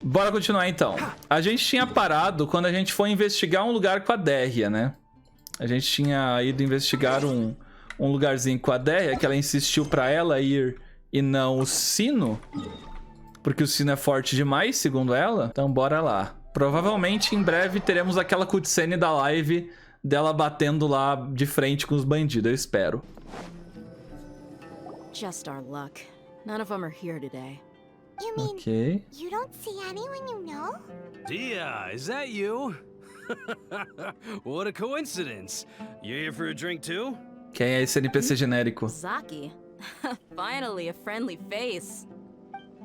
Bora continuar então. A gente tinha parado quando a gente foi investigar um lugar com a DEHYA, né? A gente tinha ido investigar um lugarzinho com a DEHYA, que ela insistiu pra ela ir e não o sino. Porque o sino é forte demais, segundo ela. Então bora lá. Provavelmente em breve teremos aquela cutscene da live dela batendo lá de frente com os bandidos, eu espero. Just our luck. None of them are here today. You mean Ok. you don't see anyone you know? DEHYA, is that you? What a coincidence. You here for a drink too? Quem é esse NPC genérico? Zaki. Finally, a friendly face.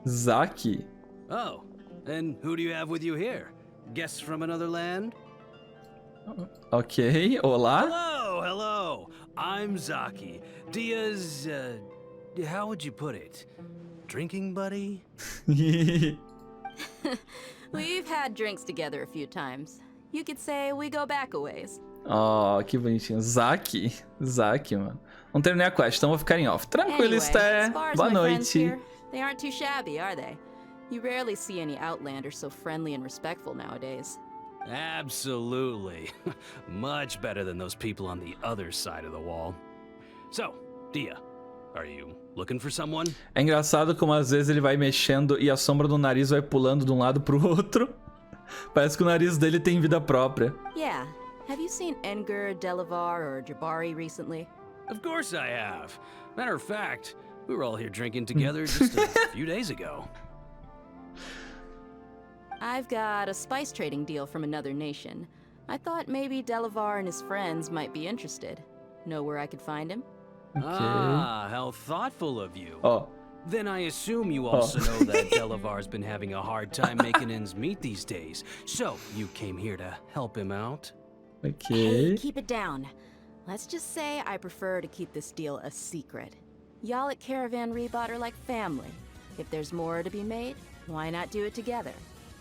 Zaki? Oh, and who do you have with you here? Guests from another land? Ok, olá. Hello. I'm Zaki. DEHYA's, how would you put it? Drinking buddy? We've had drinks together a few times. You could say we go back a ways. Oh, que bonitinho. Zaki, mano. Não terminei a quest, então vou ficar em off. Tranquilo, Anyway, Esté. as far as Boa my friends noite. here, they aren't too shabby, are they? You rarely see any Outlanders so friendly and respectful nowadays. Absolutely. Much better than those people on the other side of the wall. So, DEHYA, are you looking for someone? É engraçado como às vezes ele vai mexendo e a sombra do nariz vai pulando de um lado pro outro. Parece que o nariz dele tem vida própria. Yeah. Have you seen Edgar, Delavar, or Jabari recently? Of course I have. Matter of fact, we were all here drinking together just a few days ago. I've got a spice trading deal from another nation. I thought maybe Delavar and his friends might be interested. Know where I could find him? Ok. Ah, how thoughtful of you. Ó. Then I assume you also know that Delavar's been having a hard time making ends meet these days. So, you came here to help him out? Ok. Hey, keep it down. Let's just say I prefer to keep this deal a secret. Y'all at Caravan Rebot are like family. If there's more to be made, why not do it together?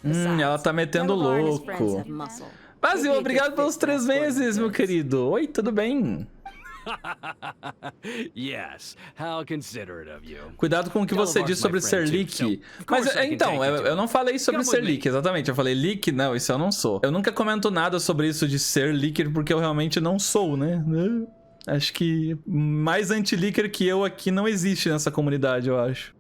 Ela tá metendo Delavar and his friends louco. have muscle. Brasil, They'd be a obrigado good pelos fit for 3 sporting meses, meu goods. querido. Oi, tudo bem? Yes, how considerate of you. Cuidado com o que você diz sobre ser leak. Mas então, eu não falei sobre ser leak, exatamente. Eu falei leak, não, isso eu não sou. Eu nunca comento nada sobre isso de ser leaker porque eu realmente não sou, né? Acho que mais anti-leaker que eu aqui não existe nessa comunidade, eu acho.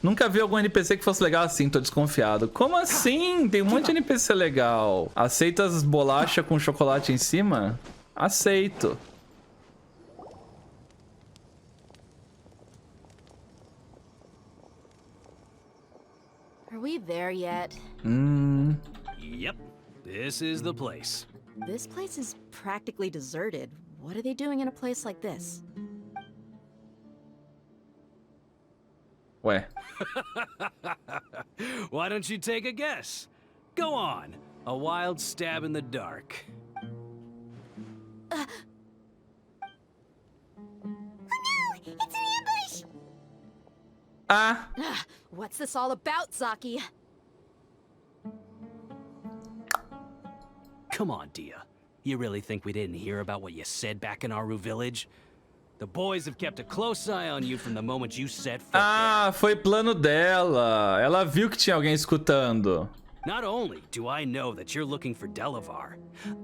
Nunca vi algum NPC que fosse legal assim, tô desconfiado. Como assim? Tem um monte de NPC legal. Aceita as bolachas com chocolate em cima? Aceito. Are we there yet? Yep, this is the place. This place is practically deserted. What are they doing in a place like this? Ué. Why don't you take a guess? Go on. A wild stab in the dark. Oh no! It's an ambush! Ah. What's this all about, Zaki? Come on, DEHYA. You really think we didn't hear about what you said back in Aru village? The boys have kept a close eye on you from the moment you set foot Ah, foi plano dela. Ela viu que tinha alguém escutando. Not only do I know that you're looking for Delavar,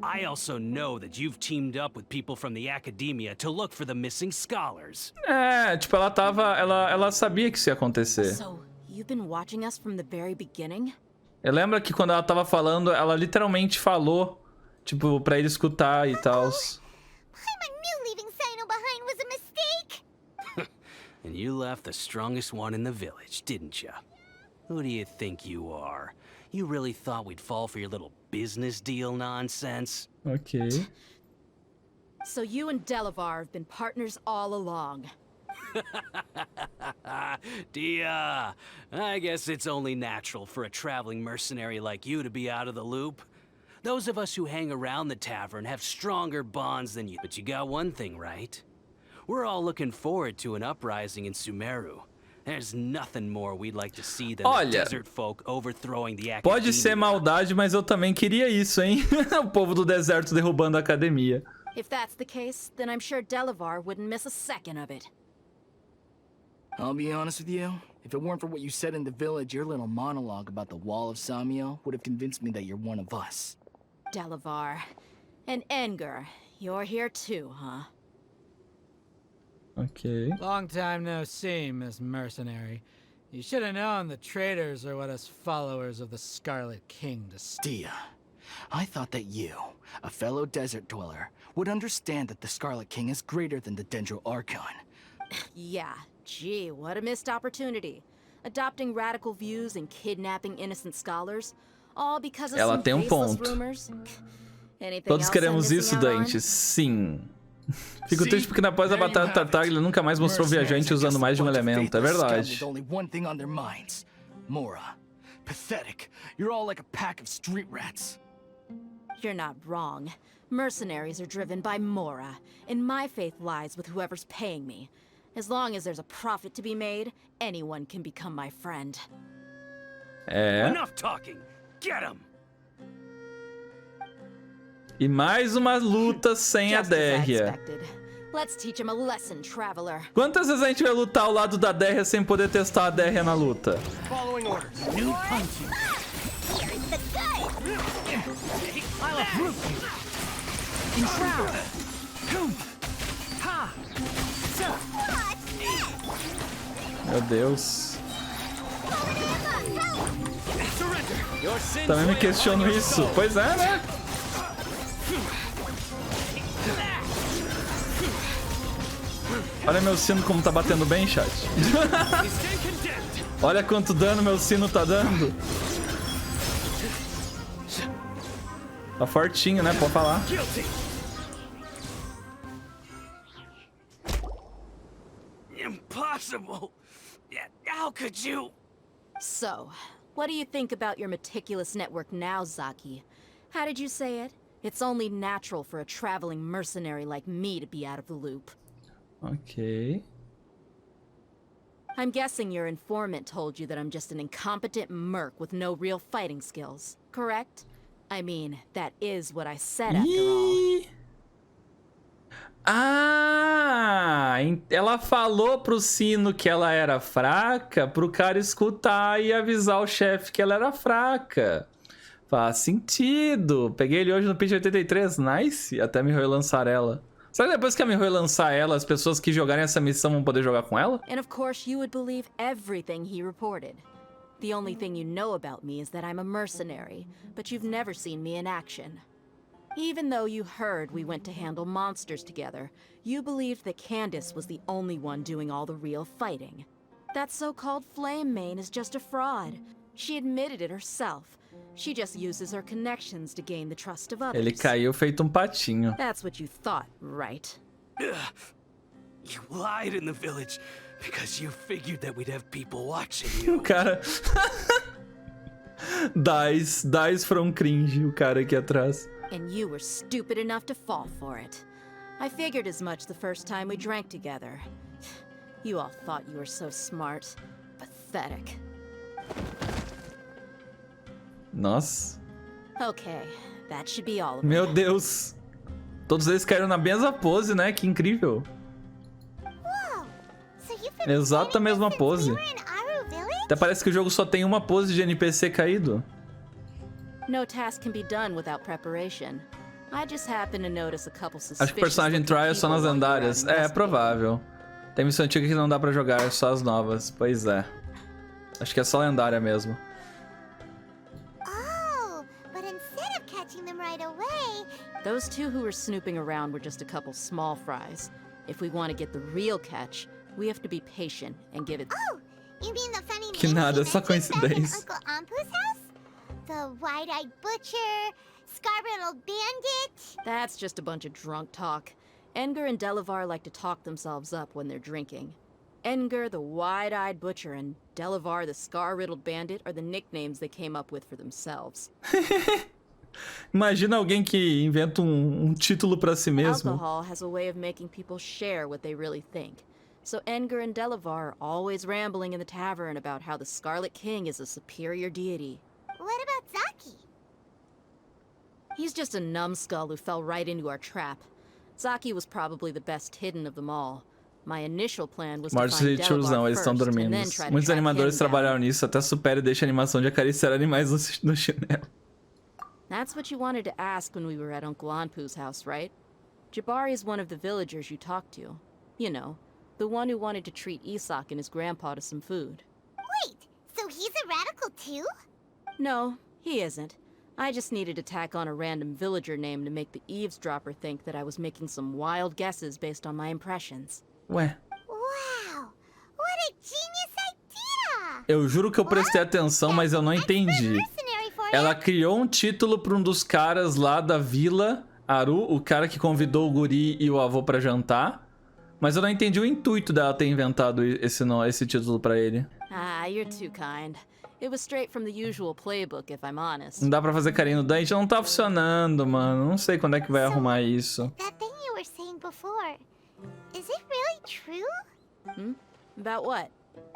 I also know that you've teamed up with people from the academia to look for the missing scholars. É, tipo, ela sabia que isso ia acontecer. So, you've been watching us from the very beginning? Eu lembro que quando ela tava falando, ela literalmente falou, tipo, pra ele escutar e tal. I knew leaving Sino behind was a mistake! And you left the strongest one in the village, didn't you? Who do you think you are? You really thought we'd fall for your little business deal nonsense? Ok. So you and Delavar have been partners all along. DEHYA, I guess it's only natural for a traveling mercenary like you to be out of the loop. Those of us who hang around the tavern have stronger bonds than you. But you got one thing right. We're all looking forward to an uprising in Sumeru. There's nothing more we'd like to see than the desert folk overthrowing the academia. Pode ser maldade, mas eu também queria isso, hein? O povo do deserto derrubando a academia. If that's the case, then I'm sure Delavar wouldn't miss a second of it. I'll be honest with you. If it weren't for what you said in the village, your little monologue about the Wall of Samiel would have convinced me that you're one of us. Delavar. And Edgar, you're here too, huh? Ok. Long time no see, Miss Mercenary. You should have known the traitors are what us followers of the Scarlet King despise. Dia, I thought that you, a fellow desert dweller, would understand that the Scarlet King is greater than the Dendro Archon. Yeah, gee, what a missed opportunity. Adopting radical views and kidnapping innocent scholars, all because of Ela some tem baseless ponto. rumors. Anything Todos else I'm queremos missing isso, out on? Dante. Sim. Fico triste porque após a Batalha do Tartaglia ele nunca mais mostrou viajante usando mais de um elemento. É verdade. With only one thing on their minds. Mora. Pathetic. You're all like a pack of street rats. You're not wrong. Mercenaries are driven by Mora, and my faith lies with whoever's paying me. As long as there's a profit to be made, anyone can become my friend. É. Enough talking. Get him. E mais uma luta sem a Just as I DEHYA. expected. Let's teach him a lesson, traveler. Quantas vezes a gente vai lutar ao lado da DEHYA sem poder testar a DEHYA na luta? Following orders. New punching. Here's the good! I'll uproot you! Enshroud! Boom! Ha! Meu Deus. Your sins Também me lay questiono upon your isso. soul. Pois é, né? Olha meu sino como tá batendo bem, chat. Stay condemned. Olha quanto dano meu sino tá dando. Tá fortinho, né? Pode falar. Guilty. Impossible. How could you? So, what do you think about your meticulous network now, Zaki? How did you say it? It's only natural for a traveling mercenary like me to be out of the loop. Ok. I'm guessing your informant told you that I'm just an incompetent merc with no real fighting skills, correct? I mean, that is what I said after all. Ih. Ah, ela falou pro sino que ela era fraca pro cara escutar e avisar o chefe que ela era fraca. Faz sentido. Peguei ele hoje no pitch 83, nice. Até a Mihoyo lançar ela. Será que depois que a Mihoyo lançar ela, as pessoas que jogarem essa missão vão poder jogar com ela? And of course, you would believe everything he reported. The only thing you know about me is that I'm a mercenary, but you've never seen me in action. Even though you heard we went to handle monsters together, you believed that Candace was the only one doing all the real fighting. That so-called Flame Mane is just a fraud. She admitted it herself. She just uses her connections to gain the trust of others. Ele caiu feito patinho. That's what you thought, right? You lied in the village because you figured that we'd have people watching O you. cara... Dies from cringe, o cara aqui atrás. And you were stupid enough to fall for it. I figured as much the first time we drank together. You all thought you were so smart. Pathetic. Nossa. Okay, that should be all of it. Meu Deus. Todos eles caíram na mesma pose, né? Que incrível. Whoa! So you've been Exato a planning mesma this since pose. we were in Aru Village? Até parece que o jogo só tem uma pose de NPC caído. No task can be done without preparation. I just happened to notice a couple suspicious Acho que o personagem looking TRAIU é só people nas while you were lendárias. out É investigating. provável. Tem missão antiga que não dá pra jogar, é só as novas. Pois é. Acho que é só lendária mesmo. Oh, but instead of catching them right away, Those two who were snooping around were just a couple small fries. If we want to get the real catch, we have to be patient and give it... oh, you mean the funny Que names nada, you só mentioned back in coincidência. Uncle Ampu's house? The wide-eyed butcher, scar-riddled bandit. That's just a bunch of drunk talk. Edgar and Delavar like to talk themselves up when they're drinking. Edgar, the wide-eyed butcher, and Delavar, the scar-riddled bandit, are the nicknames they came up with for themselves. Imagina alguém que inventa um título pra si mesmo. Alcohol has a way of making people share what they really think. So Edgar and Delavar are always rambling in the tavern about how the Scarlet King is a superior deity. What about Zaki? He's just a numbskull who fell right into our trap. Zaki was probably the best hidden of them all. My initial plan was to Mortos find e tiozão, Delabar eles estão first, dormindo. and then try to Muitos track animadores him down. trabalharam nisso, até supera e deixa a animação de acariciar animais no chinelo. That's what you wanted to ask when we were at Uncle Anpu's house, right? Jabari is one of the villagers you talked to. You know, the one who wanted to treat Isak and his grandpa to some food. Wait, so he's a radical too? No, he isn't. I just needed to tack on a random villager name to make the eavesdropper think that I was making some wild guesses based on my impressions. Ué, Wow, what a genius idea! eu juro que eu prestei atenção, mas eu não entendi. Mercenary for Ela you. criou um título pra um dos caras lá da vila, Aru, o cara que convidou o guri e o avô pra jantar. Mas eu não entendi o intuito dela ter inventado esse título pra ele. Ah, you're too kind. It was straight from the usual playbook, if I'm honest. Não dá pra fazer carinho no Dante? Não tá funcionando, mano. Não sei quando é que vai arrumar isso. That thing you were saying before, is it really true? About what?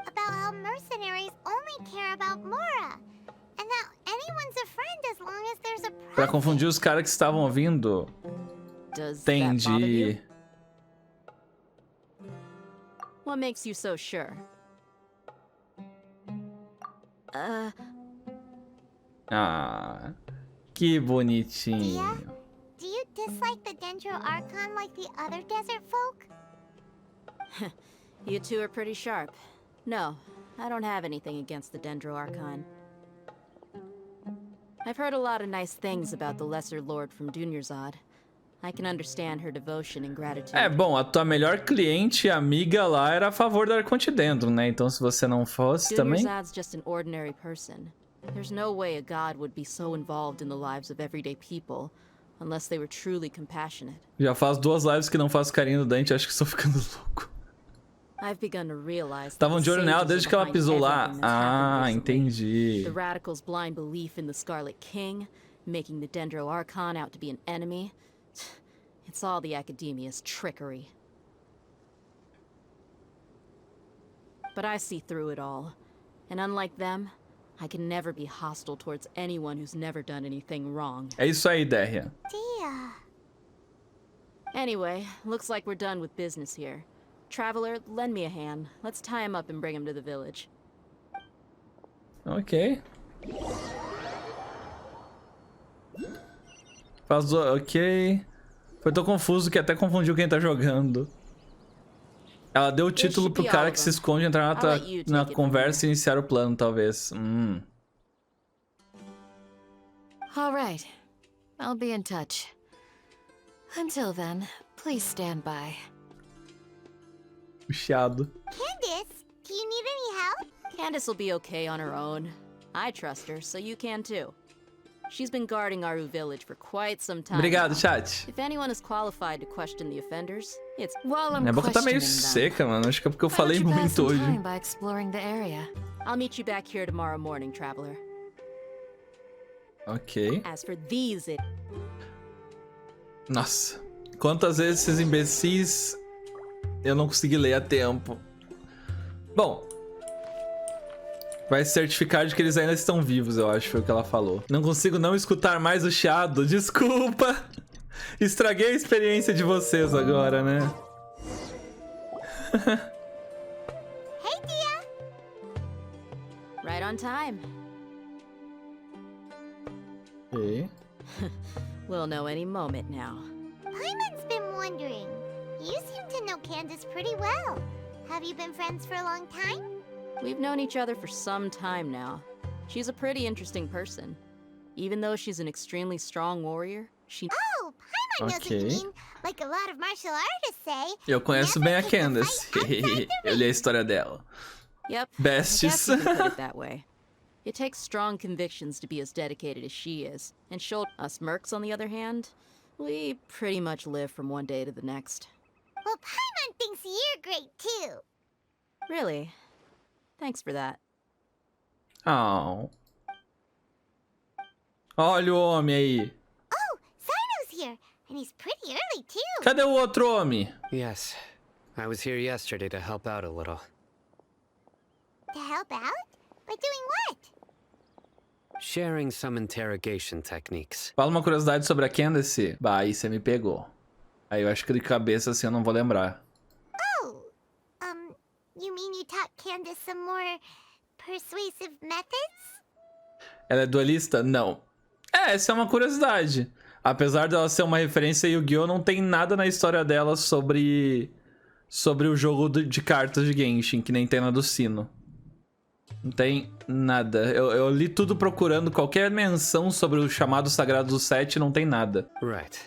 About how mercenaries only care about Mora. And that anyone's a friend as long as there's a Pra present. confundir os caras que estavam ouvindo. Does that bother you? Entendi. What makes you so sure? Ah, que bonitinho. Do you dislike the Dendro Archon like the other desert folk? You two are pretty sharp. No, I don't have anything against the Dendro Archon. I've heard a lot of nice things about the Lesser Lord from Dunyarzad. I can understand her devotion and gratitude. É, bom, a tua melhor cliente e amiga lá era a favor da Arconte dentro, né? Então se você não fosse também... Dunyarzad's just an ordinary person. There's no way a god would be so involved in the lives of everyday people, unless they were truly compassionate. Já faz 2 lives que não faço carinho no Dante, acho que estou ficando louco. I've begun to realize that Estavam the de olho nela sages desde are que ela behind pisou lá. everything that's happened Ah, recently. entendi. The radicals' blind belief in the Scarlet King, making the Dendro Archon out to be an enemy. It's all the academia's trickery. But I see through it all. And unlike them, I can never be hostile towards anyone who's never done anything wrong. É isso aí, DEHYA. Dear. Anyway, looks like we're done with business here. Traveler, lend me a hand. Let's tie him up and bring him to the village. Ok. Ok. Foi tão confuso que até confundiu quem tá jogando. Ela deu o título pro cara que se esconde entrar na conversa e iniciar o plano, talvez. All right. I'll be in touch. Until then, please stand by. Puxado. Candace, do you need any help? Candace will be okay on her own. I trust her, so you can too. She's been guarding Aru village for quite some time. Obrigado, now. chat. If anyone is qualified to question the offenders, it's While I'm Minha boca tá meio questioning them, seca, mano. Acho que é porque eu why falei don't you pass muito some hoje. time by exploring the area? I'll meet you back here tomorrow morning, traveler. Ok. As for these, Nossa. Quantas vezes esses imbecis eu não consegui ler a tempo. Bom. Vai certificar de que eles ainda estão vivos, eu acho, foi o que ela falou. Não consigo não escutar mais o chiado. Desculpa. Estraguei a experiência de vocês agora, né? Hey, Dia. right on time. Ok. We'll know any moment now. Paimon's been wondering. You seem to know Candace pretty well. Have you been friends for a long time? We've known each other for some time now. She's a pretty interesting person. Even though she's an extremely strong warrior, she... Oh, Paimon knows what you Okay. mean. Like a lot of martial artists say. Eu conheço Never bem a take a Candace. fight outside the Eu li a história dela. Yep, Besties. I guess you can put it that way. It takes strong convictions to be as dedicated as she is. And she'll... Us mercs, on the other hand, we pretty much live from one day to the next. Well, Paimon thinks you're great too. Really? Thanks for that. Oh. Olha o homem aí. Oh, Sino's here, and he's pretty early too. Cadê o outro homem? Yes. I was here yesterday to help out a little. To help out? By doing what? Sharing some interrogation techniques. Fala uma curiosidade sobre a Candace. Bah, aí você me pegou. Aí eu acho que de cabeça assim eu não vou lembrar. Oh, Candace some more persuasive methods? Ela é duelista? Não. Essa é uma curiosidade. Apesar dela ser uma referência a Yu-Gi-Oh!, não tem nada na história dela sobre o jogo de cartas de Genshin, que nem tem na do Sino. Não tem nada. Eu li tudo procurando qualquer menção sobre o chamado Sagrado do Sete, não tem nada. Right.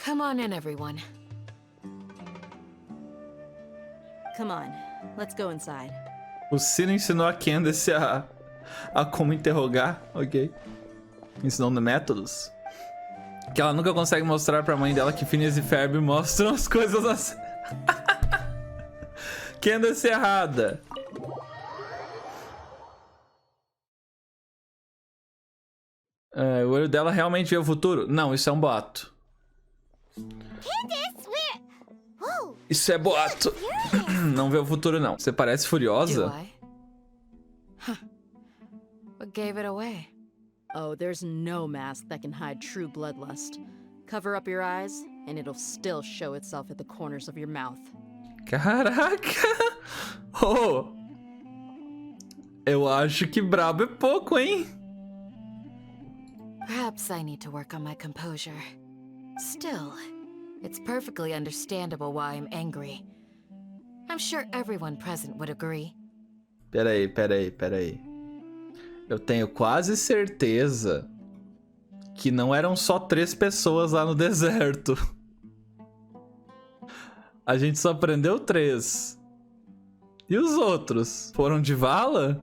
Come on in, everyone. Come on, let's go inside. O Sino ensinou a Candace a como interrogar, ok? Ensinando métodos. Que ela nunca consegue mostrar pra mãe dela que Phineas e Ferb mostram as coisas assim. Candace errada. O olho dela realmente vê o futuro? Não, isso é um boato. Candace, where? Whoa! Isso é boato. Não vê o futuro, não. Você parece Do furiosa? I? Huh. What gave it away? Oh, there's no mask that can hide true bloodlust. Cover up your eyes, and it'll still show itself at the corners of your mouth. Caraca! Oh! Eu acho que brabo é pouco, hein? Perhaps I need to work on my composure. Still, it's perfectly understandable why I'm angry. I'm sure everyone present would agree. Peraí. Eu tenho quase certeza que não eram só 3 pessoas lá no deserto. A gente só prendeu 3. E os outros? Foram de vala?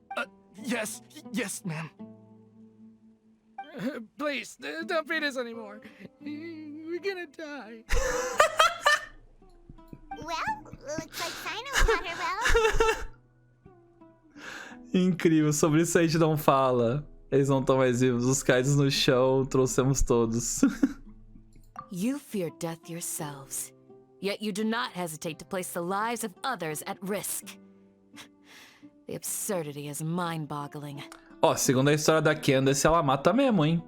Yes, ma'am. Please, don't beat us anymore. We're gonna die. Well, looks like Sino got her well. Incrível, sobre isso a gente não fala. Eles não estão mais vivos. Os caídos no chão, trouxemos todos. You fear death yourselves, yet you do not hesitate to place the lives of others at risk. The absurdity is mind-boggling. Ó, segundo a história da Candace, ela mata mesmo, hein?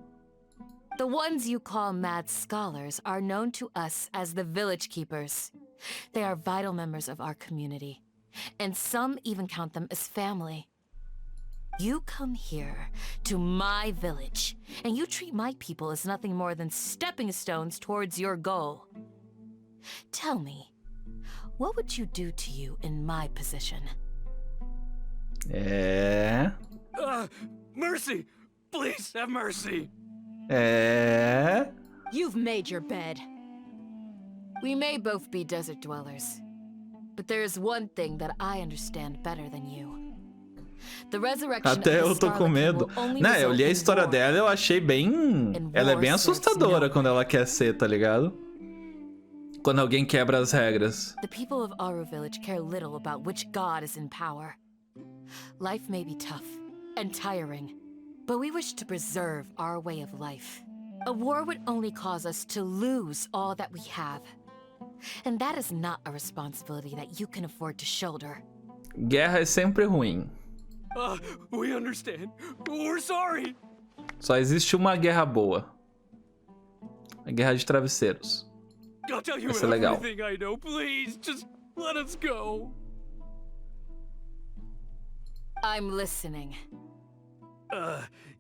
The ones you call mad scholars are known to us as the Village Keepers. They are vital members of our community, and some even count them as family. You come here, to my village, and you treat my people as nothing more than stepping stones towards your goal. Tell me, what would you do to you in my position? Mercy! Please have mercy! You've made your bed. We may both be desert dwellers, but there is one thing that I understand better than you. The resurrection of Até the eu tô com Scarlet King medo. will only Né, eu result li a in história war. dela e eu achei bem... Ela é bem assustadora quando ela quer ser, tá ligado? Quando alguém quebra as regras. The people of Aru Village care little about which god is in power. Life may be tough and tiring, but we wish to preserve our way of life. A war would only cause us to lose all that we have. And that is not a responsibility that you can afford to shoulder. Guerra é sempre ruim. We understand. We're sorry. Só existe uma guerra boa. A guerra de travesseiros. I'll tell you Vai ser legal. everything I know. Please, just let us go. I'm listening.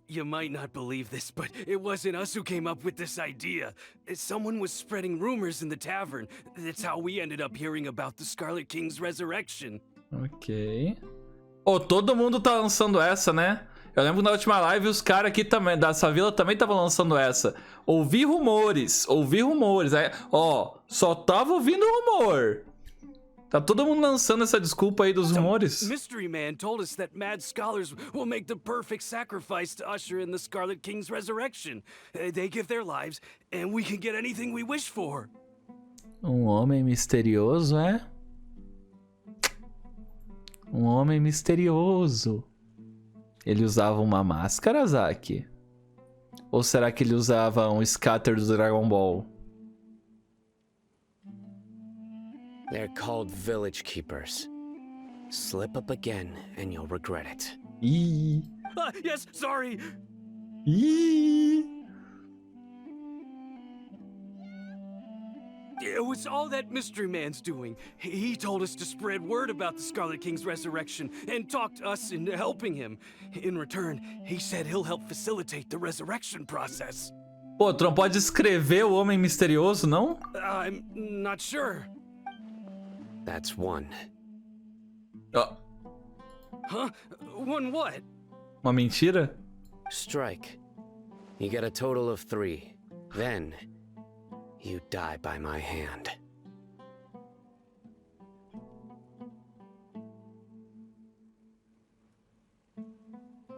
You might not believe this, but it wasn't us who came up with this idea. Someone was spreading rumors in the tavern. That's how we ended up hearing about the Scarlet King's resurrection. Ok. Oh, todo mundo tá lançando essa, né? Eu lembro que na última live os caras aqui também, dessa vila também estavam lançando essa. Ouvi rumores. Aí, ó, só tava ouvindo rumor. Tá todo mundo lançando essa desculpa aí dos rumores. Mystery Man told us that mad scholars will make the perfect sacrifice to usher in the Scarlet King's resurrection. They give their lives, and we can get anything we wish for. Um homem misterioso, é? Um homem misterioso. Ele usava uma máscara, Zaki? Ou será que ele usava um scatter do Dragon Ball? They're called Village Keepers. Slip up again and you'll regret it. Ih! Yes, sorry. Ih! It was all that mystery man's doing. He told us to spread word about the Scarlet King's resurrection and talked us into helping him. In return, he said he'll help facilitate the resurrection process. Pô, tu não pode escrever o Homem Misterioso, não? I'm not sure. That's one. Ó, Huh? One what? uma mentira? Strike. You get a total of 3. Then, you die by my hand.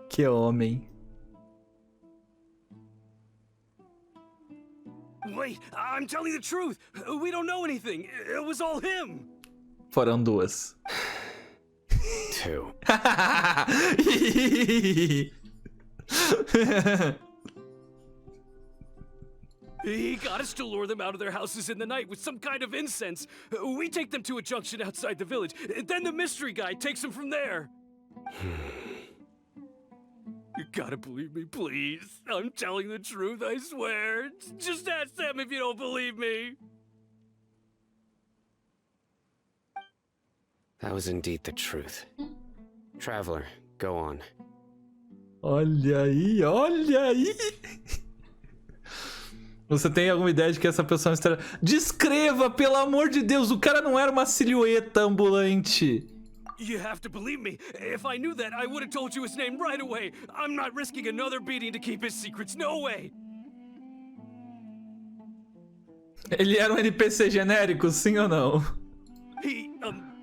Que homem. Wait, I'm telling the truth. We don't know anything. It was all him. Foram 2. 2. He got us to lure them out of their houses in the night with some kind of incense. We take them to a junction outside the village. Then the mystery guy takes them from there. You gotta believe me, please. I'm telling the truth, I swear. Just ask them if you don't believe me. That was indeed the truth. Traveler, go on. Olha aí, olha aí. Você tem alguma ideia de que essa pessoa está... Descreva, pelo amor de Deus, o cara não era uma silhueta ambulante. You have to believe me. If I knew that, I would have told you his name right away. I'm not risking another beating to keep his secrets. No way. Ele era um NPC genérico, sim ou não?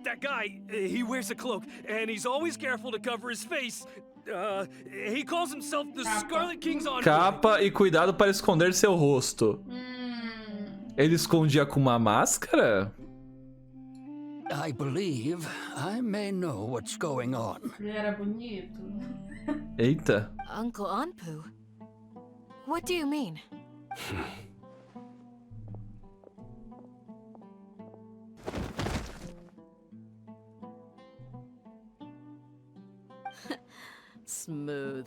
That guy, he wears a cloak, and he's always careful to cover his face. He calls himself the Scarlet King's envoy. Capa e cuidado para esconder seu rosto. Ele escondia com uma máscara? I believe I may know what's going on. Ele era bonito. Eita. Uncle Anpu? What do you mean? Smooth.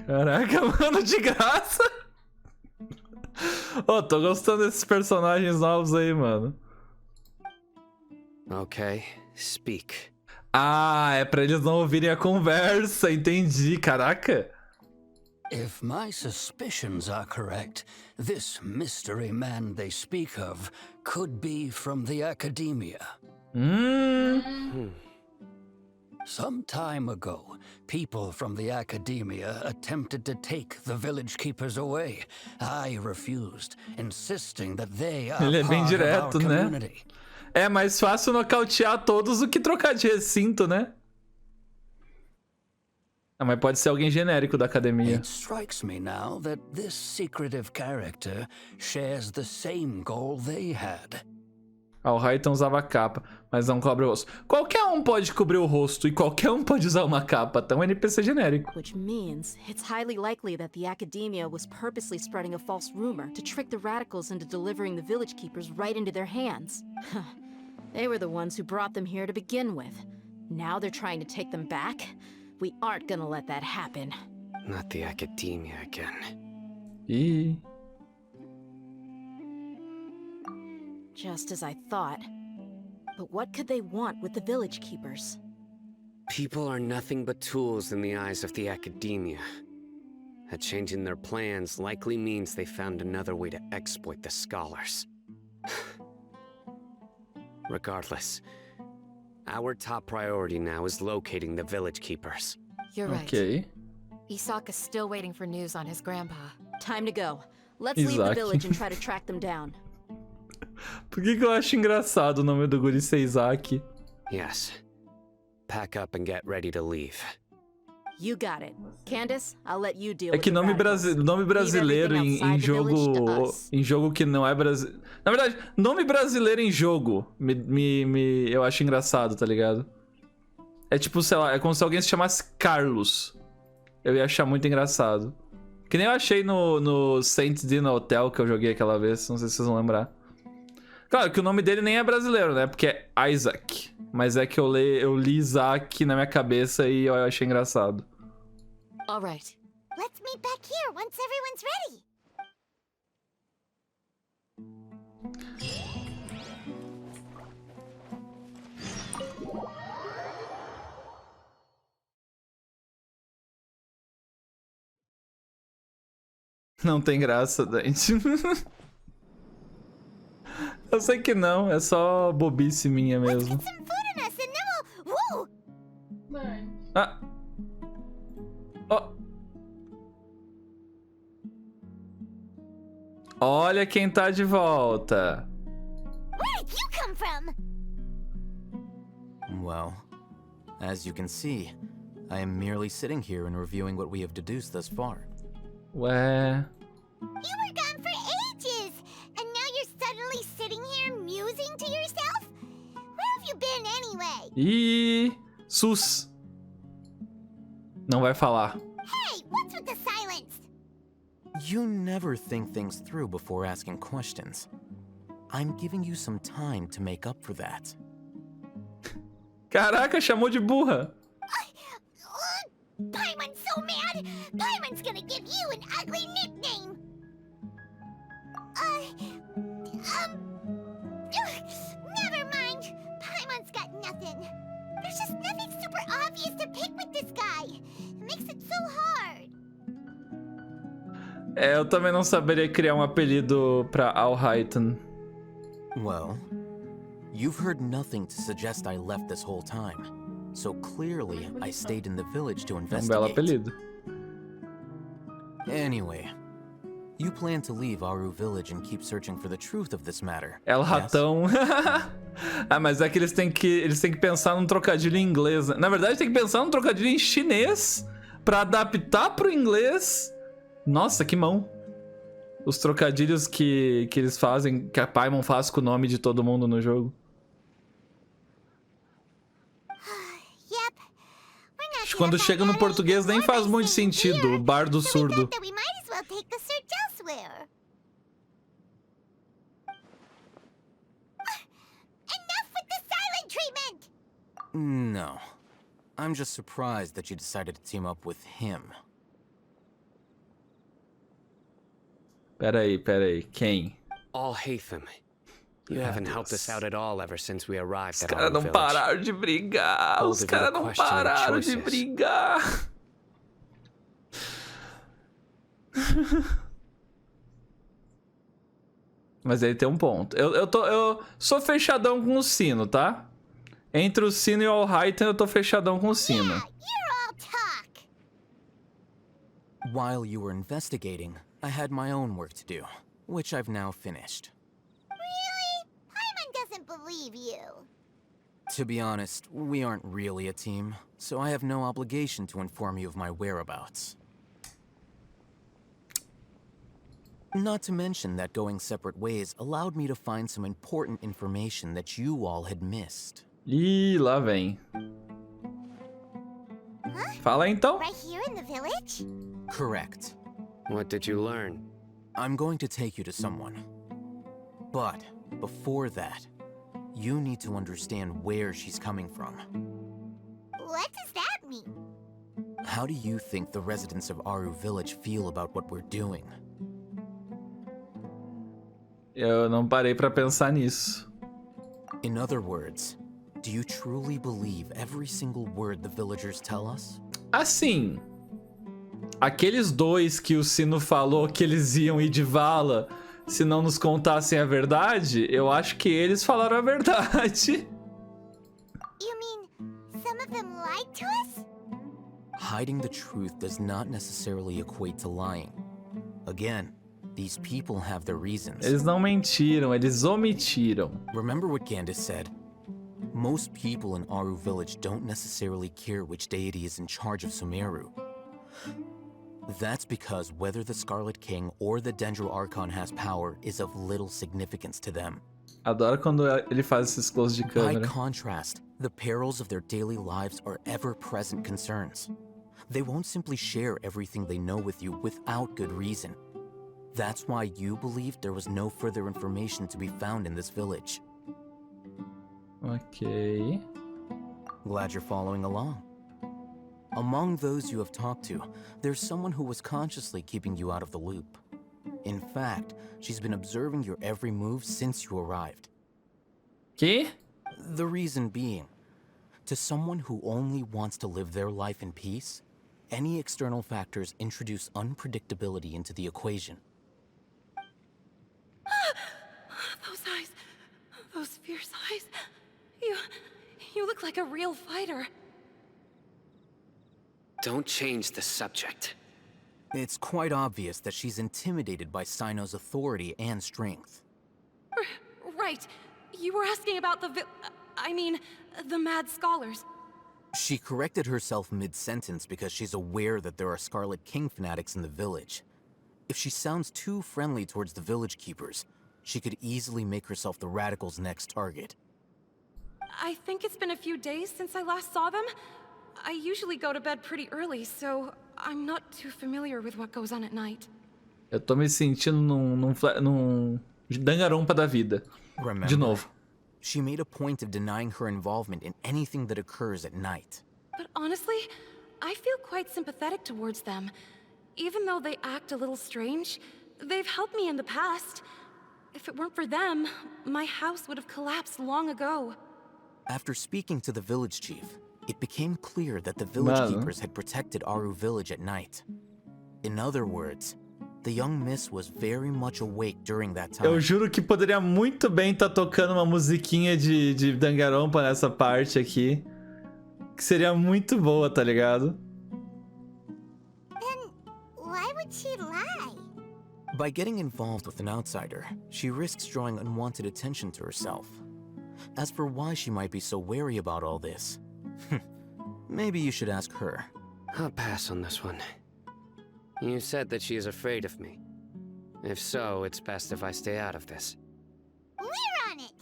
Caraca, mano, de graça. Ô, tô gostando desses personagens novos aí, mano. Okay, speak. Ah, é pra eles não ouvirem a conversa, entendi, caraca. If my suspicions are correct, this mystery man they speak of could be from the academia. Some time ago, people from the academia attempted to take the village keepers away. I refused, insisting that they are Ele é bem part of our direto, né? community. É mais fácil nocautear todos do que trocar de recinto, né? Ah, mas pode ser alguém genérico da academia. It strikes me now that this secretive character shares the same goal they had. Ah, o Raiton usava capa, mas não cobre o rosto. Qualquer um pode cobrir o rosto e qualquer um pode usar uma capa, tá um NPC genérico. Which means it's highly likely that the academia was purposely spreading a false rumor to trick the radicals into delivering the village keepers right into their hands. They were the ones who brought them here to begin with. Now they're trying to take them back? We aren't gonna let that happen. Not the academia again. Ih. Just as I thought. But what could they want with the village keepers? People are nothing but tools in the eyes of the academia. A change in their plans likely means they found another way to exploit the scholars. Regardless, our top priority now is locating the village keepers. You're right. Ok. Isaac is still waiting for news on his grandpa. Time to go. Let's leave the Isaac. village and try to track them down. Por que eu acho engraçado o nome do guri ser Isaac? Yes. Pack up and get ready to leave. You got it. Candace, I'll let you deal É with que the nome, radicals. nome brasileiro Leave everything outside the village to us. em jogo que não é brasileiro. Na verdade, nome brasileiro em jogo eu acho engraçado, tá ligado? É tipo, sei lá, é como se alguém se chamasse Carlos. Eu ia achar muito engraçado. Que nem eu achei no Saint Dina Hotel que eu joguei aquela vez, não sei se vocês vão lembrar. Claro que o nome dele nem é brasileiro, né? Porque é Isaac. Mas é que eu li Isaac na minha cabeça e eu achei engraçado. All right. Let's meet back here once everyone's ready. Não tem graça, Dante. Eu sei que não, é só bobice minha mesmo. Ah. Oh. Olha quem tá de volta. Where did you come from? Well, as you can see, I am merely sitting here and reviewing what we have deduced thus far. Ué. You were gone for ages, and now you're suddenly sitting here musing to yourself? Where have you been anyway? Ih, sus. Não vai falar. Hey, what's with the silence? You never think things through before asking questions. I'm giving you some time to make up for that. Caraca, chamou de burra. Paimon's so mad! Paimon's gonna give you an ugly nickname! Never mind. Paimon's got nothing. There's just nothing super obvious to pick with this guy. It makes it so hard. É, eu também não saberia criar um apelido pra Alhaitan. Well, you've heard nothing to suggest I left this whole time. So clearly, I stayed in the village to investigate. Belo apelido. Anyway, you plan to leave Aru village and keep searching for the truth of this matter. El Ratão. Ah, mas é que eles têm que pensar num trocadilho em inglês. Na verdade, tem que pensar num trocadilho em chinês pra adaptar pro inglês. Nossa, que mão. Os trocadilhos que eles fazem, que a Paimon faz com o nome de todo mundo no jogo. Quando chega no português nem faz muito sentido, o bar do surdo. No. I'm just surprised that you decided to team up with him. Peraí, quem? Alhaitham. You haven't helped us out at all ever since we arrived at our Os caras não village. pararam de brigar. Os caras não pararam de brigar. Mas ele tem um ponto. Eu sou fechadão com o sino, tá? Entre o sino e o Alhaitan, eu tô fechadão com o sino. While you were investigating, I had my own work to do, which I've now finished. Believe you. To be honest, we aren't really a team, so I have no obligation to inform you of my whereabouts. Not to mention that going separate ways allowed me to find some important information that you all had missed. Ih, lá vem. Huh? Fala então. Right here in the village? Correct. What did you learn? I'm going to take you to someone. But before that, you need to understand where she's coming from. What does that mean? How do you think the residents of Aru village feel about what we're doing? Eu não parei pra pensar nisso. In other words, do you truly believe every single word the villagers tell us? Assim, aqueles dois que o Sino falou que eles iam ir de vala se não nos contassem a verdade, eu acho que eles falaram a verdade. You mean some of them lied to us? Hiding the truth does not necessarily equate to lying. Again, these people have their reasons. Eles não mentiram, eles omitiram. Remember what Candace said? Most people in Aru village don't necessarily care which deity is in charge of Sumeru. That's because whether the Scarlet King or the Dendro Archon has power is of little significance to them. Adoro quando ele faz esses close de câmera. By contrast, the perils of their daily lives are ever-present concerns. They won't simply share everything they know with you without good reason. That's why you believed there was no further information to be found in this village. Ok. Glad you're following along. Among those you have talked to, there's someone who was consciously keeping you out of the loop. In fact, she's been observing your every move since you arrived. Que? The reason being, to someone who only wants to live their life in peace, any external factors introduce unpredictability into the equation. Those eyes. Those fierce eyes. You look like a real fighter. Don't change the subject. It's quite obvious that she's intimidated by Sino's authority and strength. Right. You were asking about the Mad Scholars. She corrected herself mid-sentence because she's aware that there are Scarlet King fanatics in the village. If she sounds too friendly towards the village keepers, she could easily make herself the Radicals' next target. I think it's been a few days since I last saw them. I usually go to bed pretty early, so I'm not too familiar with what goes on at night. Eu tô me sentindo num Danganronpa da vida. Remember, De novo. she made a point of denying her involvement in anything that occurs at night. But honestly, I feel quite sympathetic towards them. Even though they act a little strange, they've helped me in the past. If it weren't for them, my house would have collapsed long ago. After speaking to the village chief, it became clear that the village Mano. keepers had protected Aru village at night. In other words, the young miss was very much awake during that time. Eu juro que poderia muito bem estar tocando uma musiquinha de Danganronpa nessa parte aqui. Que seria muito boa, tá ligado? Then why would she lie? By getting involved with an outsider, she risks drawing unwanted attention to herself. As for why she might be so wary about all this, maybe you should ask her. I'll pass on this one. You said that she is afraid of me. If so, it's best if I stay out of this. We're on it.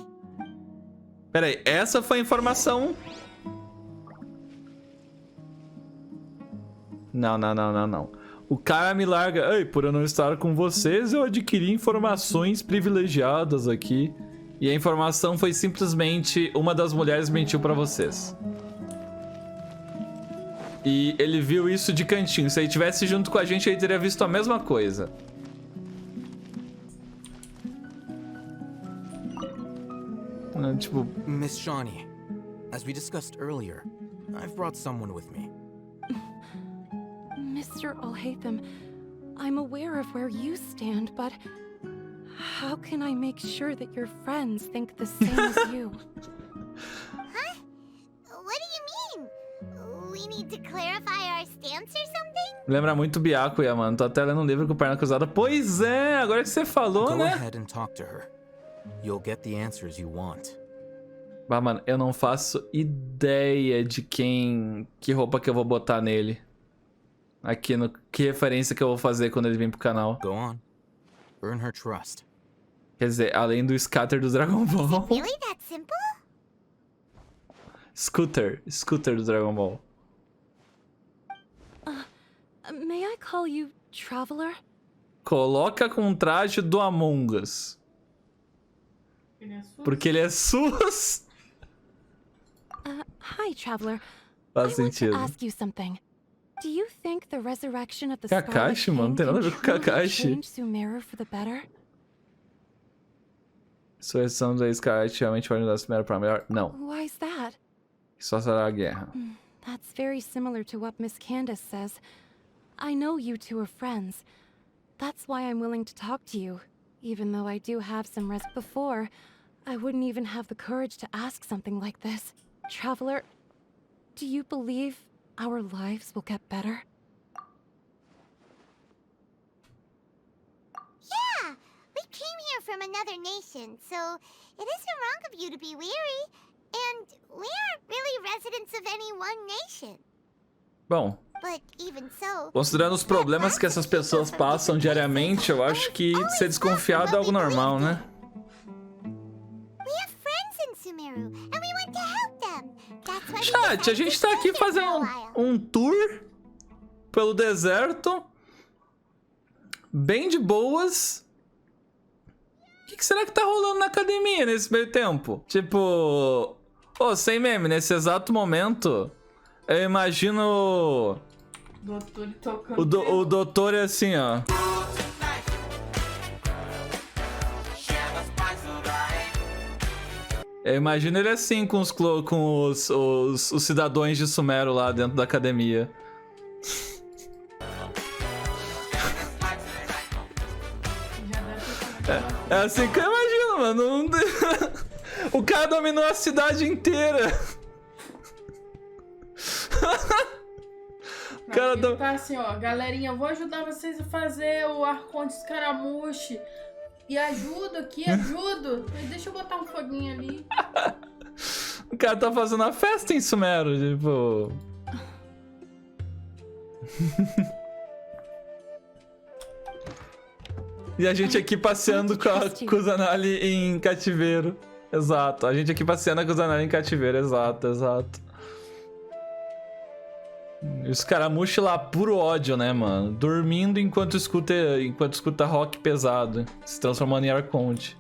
Pera aí, essa foi a informação... Não. O cara me larga... Ei, por eu não estar com vocês, eu adquiri informações privilegiadas aqui. E a informação foi simplesmente... Uma das mulheres mentiu pra vocês. E ele viu isso de cantinho. Se ele tivesse junto com a gente, ele teria visto a mesma coisa. Tipo... Miss Shawnee, as we discussed earlier, I've brought someone with me. Mr. Alhaitham, I'm aware of where you stand, but how can I make sure that your friends think the same as you? Huh? What do you mean? We need to clarify our stance or something? Lembra muito Byakuya, mano. Tô até lendo um livro com perna cruzada. Pois é, agora que você falou, Go né? ahead and talk to her. You'll get the answers you want. Bah, mano, eu não faço ideia de que roupa que eu vou botar nele. Aqui no... Que referência que eu vou fazer quando ele vir pro canal. Go on. Earn her trust. Quer dizer, além do scatter do Dragon Ball. Really that simple? Scooter do Dragon Ball. May I call you Traveler? Coloca com traje do Among Us. Porque ele é SUS. Hi, Traveler. Faz I want sentido. to ask you something. Do you think the resurrection of the Kakashi, Scarlet mano, não King tem nada a can ver com truly Kakashi. change Sumeru for the better? Ressurreição da Scarlet realmente pode mudar Sumeru pra melhor? Não. Why is that? Só será a guerra. That's very similar to what Miss Candace says. I know you two are friends. That's why I'm willing to talk to you. Even though I do have some risk before, I wouldn't even have the courage to ask something like this. Traveler, do you believe our lives will get better? Yeah, we came here from another nation, so it isn't wrong of you to be weary. And we aren't really residents of any one nation. Bom, But even so, considerando os problemas que essas pessoas passam diariamente, eu acho que ser desconfiado é algo normal, né? we have friends in Sumeru, and we want to help them. That's why we Chat, a decided gente to tá stay aqui here for a fazendo while. um tour pelo deserto. Bem de boas. O que será que tá rolando na academia nesse meio tempo? Tipo... Ô, sem meme, nesse exato momento, eu imagino... Doutor tocando. O doutor é assim, ó. Eu imagino ele assim com os cidadãos de Sumero lá dentro da academia. É assim que eu imagino, mano. O cara dominou a cidade inteira. O cara tá assim, ó, galerinha, eu vou ajudar vocês a fazer o arconte escaramuche. E ajudo aqui, ajudo. Deixa eu botar um foguinho ali. O cara tá fazendo a festa em Sumero, tipo... E a gente aqui passeando com a Kusanali em cativeiro. Exato, a gente aqui passeando com a Kusanali em cativeiro, exato. E os caramuche lá, puro ódio, né, mano? Dormindo enquanto escuta rock pesado, se transformando em arconte.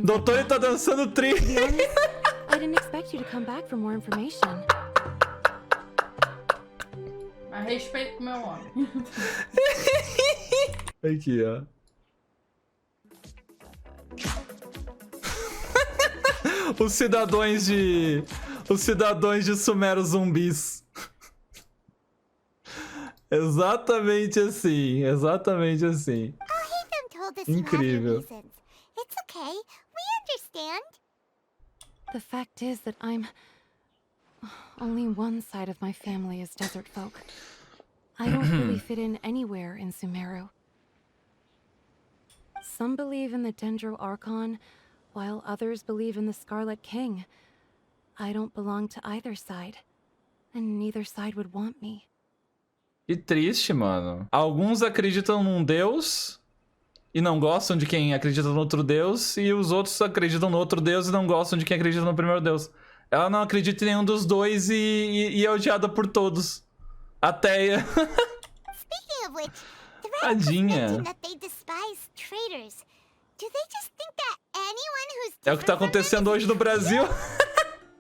Doutor, ele tá dançando tri. I didn't expect you to come back for more information. A respeito com meu homem. Aqui, ó. Os cidadãos de Sumero zumbis. Exatamente assim. Incrível. It's okay. We understand. The fact is that only one side of my family is desert folk. I don't really fit in anywhere in Sumeru. Some believe in the Dendro Archon, while others believe in the Scarlet King. I don't belong to either side, and neither side would want me. Que triste, mano. Alguns acreditam num deus e não gostam de quem acredita no outro deus, e os outros acreditam no outro deus e não gostam de quem acredita no primeiro deus. Ela não acredita em nenhum dos dois e é odiada por todos. Ateia. Speaking of which, the Tadinha. that they despise traitors. Do they just think that anyone who's É o que tá acontecendo hoje no Brasil.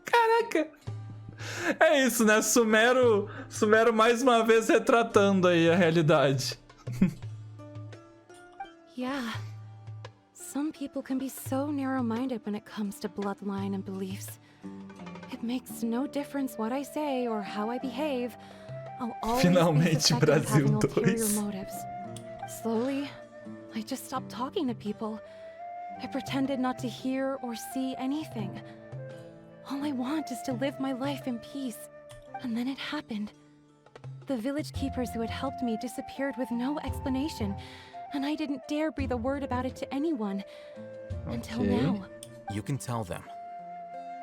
Caraca. É isso, né? Sumero mais uma vez retratando aí a realidade. Yeah. Some people can be so narrow-minded when it comes to bloodline and beliefs. It makes no difference what I say or how I behave. I'll always Finalmente, be suspected of having Brasil 2. ulterior motives. Slowly, I just stopped talking to people. I pretended not to hear or see anything. All I want is to live my life in peace. And then it happened. The village keepers who had helped me disappeared with no explanation, and I didn't dare breathe a word about it to anyone. Until now. You can tell them.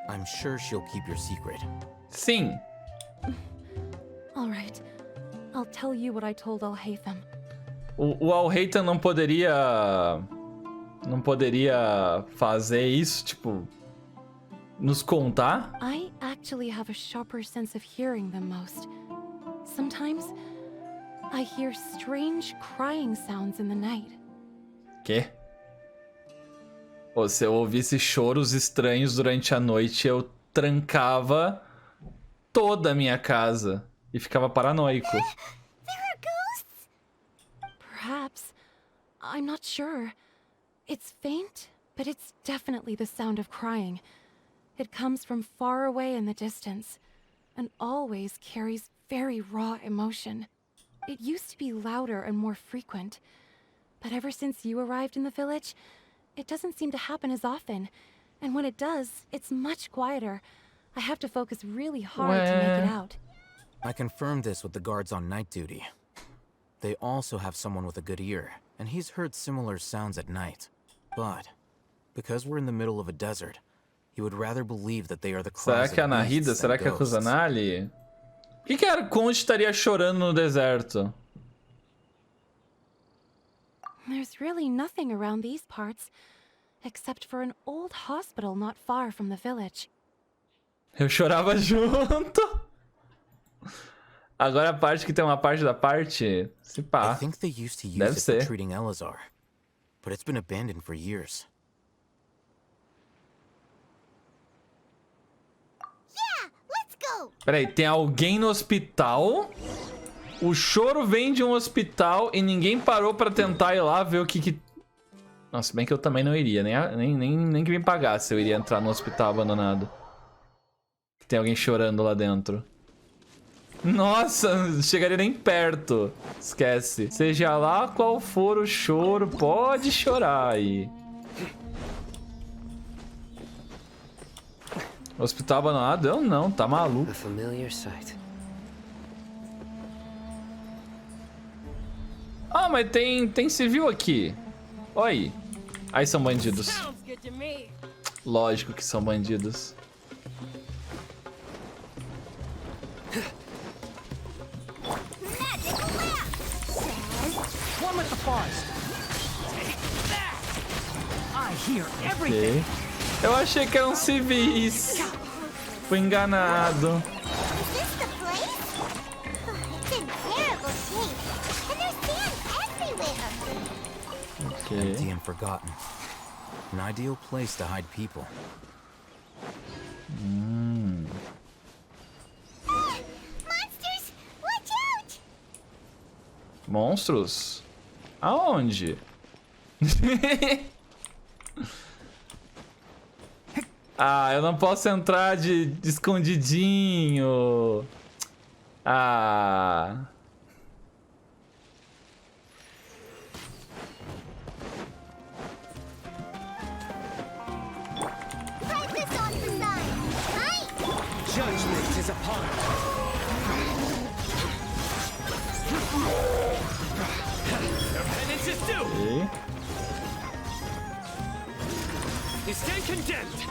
I'm sure she'll keep your secret. Sim. All right. I'll tell you what I told Al-Haytham. O Al-Haytham não poderia fazer isso, tipo, nos contar? I actually have a sharper sense of hearing than most. Sometimes I hear strange crying sounds in the night. Quê? Pô, se eu ouvisse choros estranhos durante a noite, eu trancava toda a minha casa e ficava paranoico. There are ghosts? Perhaps. I'm not sure. It's faint, but it's definitely the sound of crying. It comes from far away in the distance, and always carries very raw emotion. It used to be louder and more frequent, but ever since you arrived in the village, it doesn't seem to happen as often, and when it does, it's much quieter. I have to focus really hard to make it out. I confirmed this with the guards on night duty. They also have someone with a good ear, and he's heard similar sounds at night. But, because we're in the middle of a desert, he would rather believe that they are the cries Será que é a of Nahida? beasts Será than que é a ghosts. Kusanali? Por que a Arconte estaria chorando no deserto? There's really nothing around these parts, except for an old hospital not far from the village. Eu chorava junto. Agora a parte que tem uma parte da parte, se I pá. think they used to use Deve it for ser. treating Elazar, but it's been abandoned for years. Yeah, let's go. Peraí, tem alguém no hospital? O choro vem de um hospital e ninguém parou pra tentar ir lá ver o que Nossa, bem que eu também não iria. Nem que me pagasse eu iria entrar no hospital abandonado. Tem alguém chorando lá dentro. Nossa, não chegaria nem perto. Esquece. Seja lá qual for o choro, pode chorar aí. Hospital abandonado? Eu não, tá maluco. A familiar sight. Ah, mas tem civil aqui. Olha aí. Aí são bandidos. Lógico que são bandidos. Ok. Eu achei que eram civis. Fui enganado. Empty and forgotten. An ideal place to hide people. Monsters! Watch out! Monstros? Aonde? Ah, eu não posso entrar de escondidinho. Ah. Judgment is upon us. Your penance is due. Okay. You stand condemned.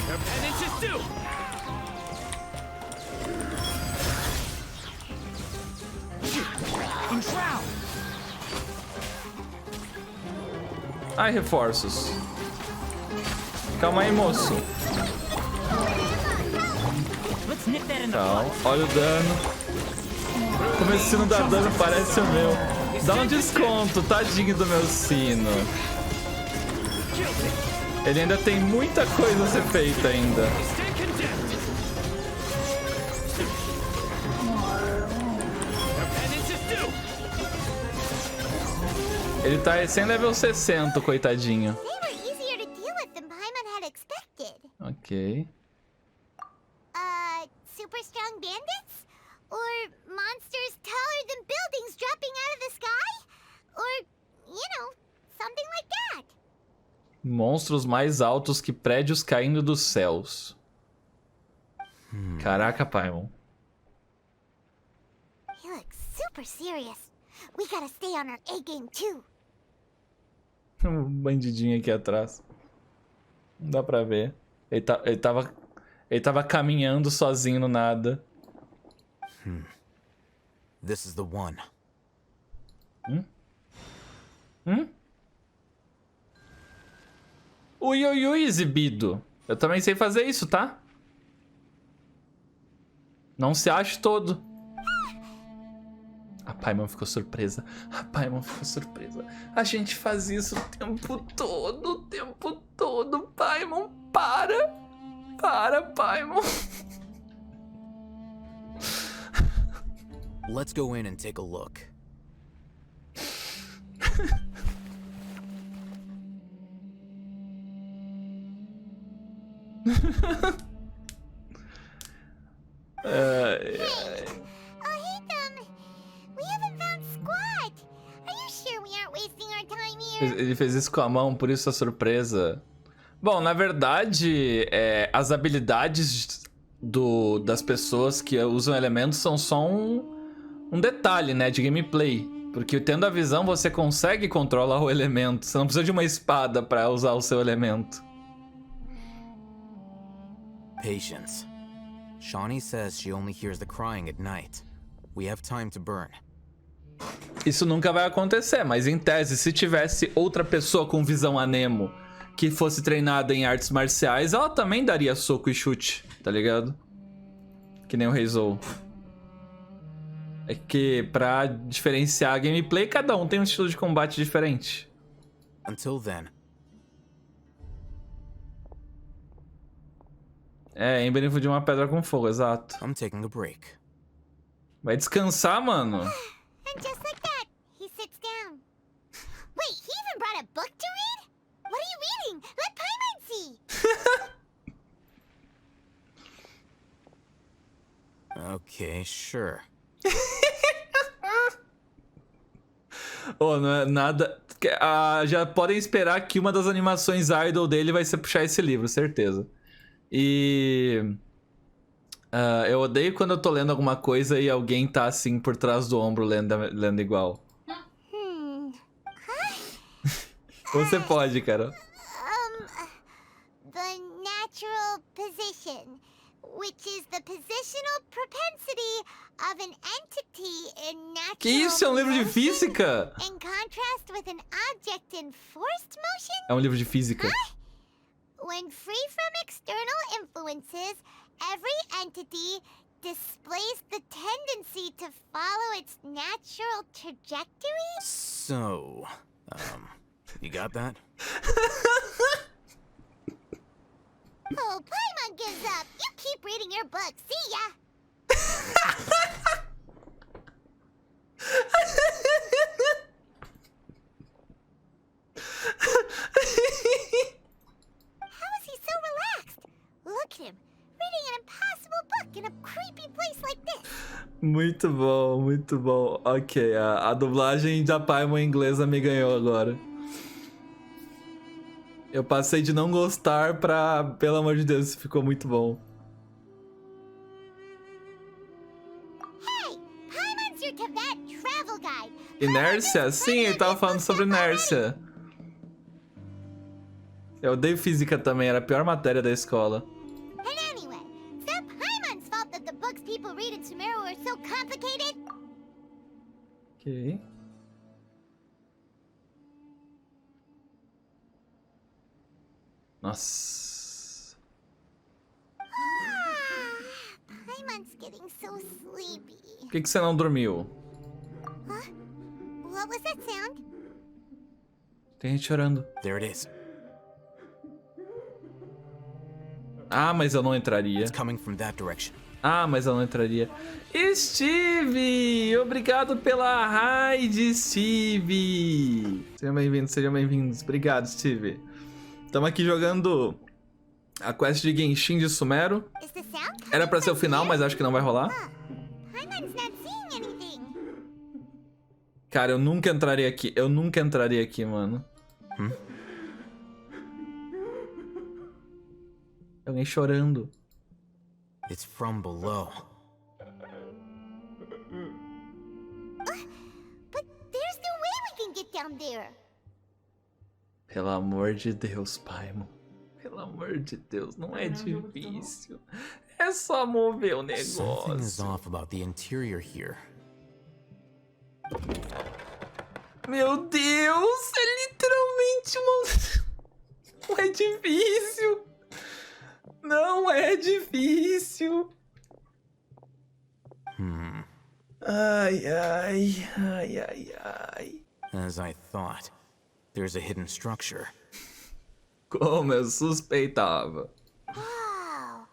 Your penance is due. Enshroud. Ai, reforços. Calma aí, moço. Então, olha o dano. Como esse sino dá dano, parece o meu. Dá um desconto, tadinho do meu sino. Ele ainda tem muita coisa a ser feita ainda. Ele tá sem level 60, coitadinho. Ok. Super strong bandits? Or monsters taller than buildings dropping out of the sky? Or, you know, something like that. Monstros mais altos que prédios caindo dos céus. Caraca, Paimon. He looks super serious. We gotta stay on our A game too. Um bandidinho aqui atrás. Não dá pra ver. Ele tava caminhando sozinho no nada. This is the one. Ui, ui, ui, exibido. Eu também sei fazer isso, tá? Não se ache todo. A Paimon ficou surpresa. A Paimon ficou surpresa. A gente faz isso o tempo todo, Paimon. Para, Paimon. Let's go in and take a look. Ele fez isso com a mão, por isso a surpresa. Bom, na verdade, as habilidades das pessoas que usam elementos são só um detalhe, né, de gameplay. Porque tendo a visão, você consegue controlar o elemento. Você não precisa de uma espada pra usar o seu elemento. Patience. Shawnee says she only hears the crying at night. We have time to burn. Isso nunca vai acontecer, mas em tese, se tivesse outra pessoa com visão anemo que fosse treinada em artes marciais, ela também daria soco e chute, tá ligado? Que nem o Reizou. É que pra diferenciar a gameplay, cada um tem um estilo de combate diferente. Until then. Em benefício de uma pedra com fogo, exato. I'm taking a break. Vai descansar, mano. And just like that, he sits down. got a book to read? What are you reading? Let Paimon see. Okay, sure. Oh, não é nada... já podem esperar que uma das animações idol dele vai ser puxar esse livro, certeza. E... eu odeio quando eu tô lendo alguma coisa e alguém tá assim por trás do ombro lendo igual. Você pode, cara. The natural position, which is the positional propensity of an entity in natural Que isso? É um livro de física? in contrast with an object in forced motion? É um livro de física. When free from external influences, every entity displays the tendency to follow its natural trajectory? So, you got that? Oh, Paimon gives up. You keep reading your book. See ya. How is he so relaxed? Look at him, reading an impossible book in a creepy place like this. Muito bom, muito bom. Ok, a dublagem da Paimon inglesa me ganhou agora. Eu passei de não gostar pra... Pelo amor de Deus, isso ficou muito bom. Hey, Paimon's your Tibet travel guide. Inércia? Sim, ele tava falando sobre inércia. Eu odeio física também, era a pior matéria da escola. And anyway, it's not Paimon's fault that the books people read in Sumeru are so complicated. Ok. Nossa. Paimon's getting so sleepy. Por que você não dormiu? Huh? What was that sound? Tem gente chorando. There it is. Ah, mas eu não entraria. It's coming from that direction. Ah, mas eu não entraria. Steve! Obrigado pela raid, Steve! Sejam bem-vindos, sejam bem-vindos. Obrigado, Steve. Estamos aqui jogando a quest de Genshin de Sumeru. Era pra ser o final, mas acho que não vai rolar. Cara, eu nunca entraria aqui. Eu nunca entraria aqui, mano. Alguém chorando. It's from below. But there's no way we can get down there. Pelo amor de Deus, Paimon. Pelo amor de Deus, não é difícil. É só mover o Something is negócio. off about the interior here. Meu Deus, é literalmente uma... Não é difícil. Não é difícil. Ai, ai, ai, ai, ai. As I thought, there's a hidden structure. Como eu suspeitava. Wow.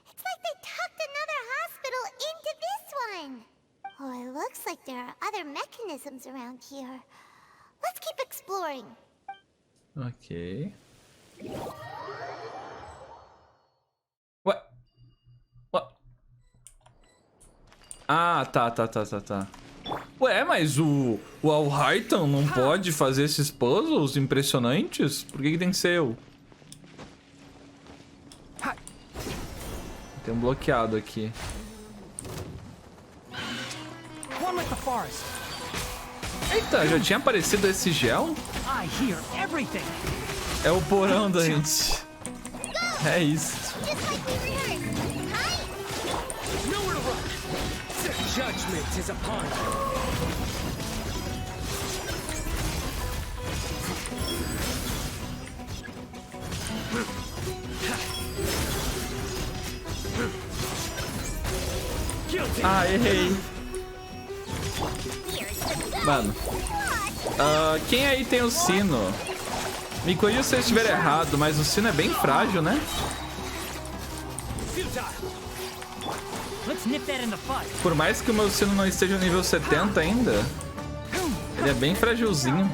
It's like they tucked another hospital into this one. Oh, it looks like there are other mechanisms around here. Let's keep exploring. Ok. Ué? Ué? Ah, tá. Ué, mas o Alhaitan não pode fazer esses puzzles impressionantes? Por que tem que ser eu? Tem um bloqueado aqui. Eita, já tinha aparecido esse gel? É o porão da gente. É isso. Judgment is upon you. Ah, errei. Mano. Quem aí tem o sino? Me corrija se eu estiver errado, mas o sino é bem frágil, né? Por mais que o meu sino não esteja no nível 70 ainda, ele é bem frágilzinho.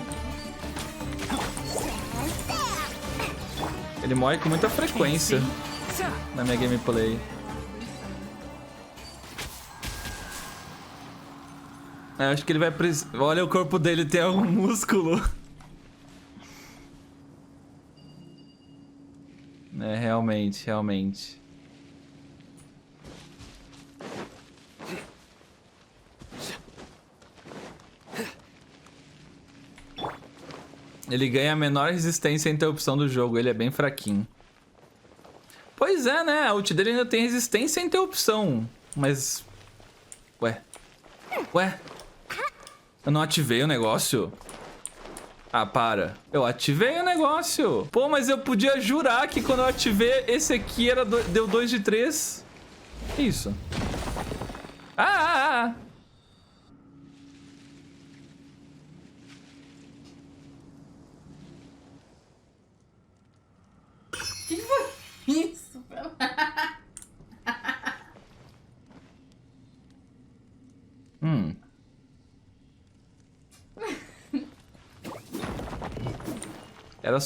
Ele morre com muita frequência na minha gameplay. Eu acho que ele vai precisar... Olha, o corpo dele tem algum músculo. É, realmente, realmente. Ele ganha a menor resistência à interrupção do jogo. Ele é bem fraquinho. Pois é, né? A ult dele ainda tem resistência à interrupção. Mas... Ué. Eu não ativei o negócio? Ah, para. Eu ativei o negócio. Pô, mas eu podia jurar que quando eu ativei esse aqui deu 2 de 3. Que isso? Ah! Que foi isso? Era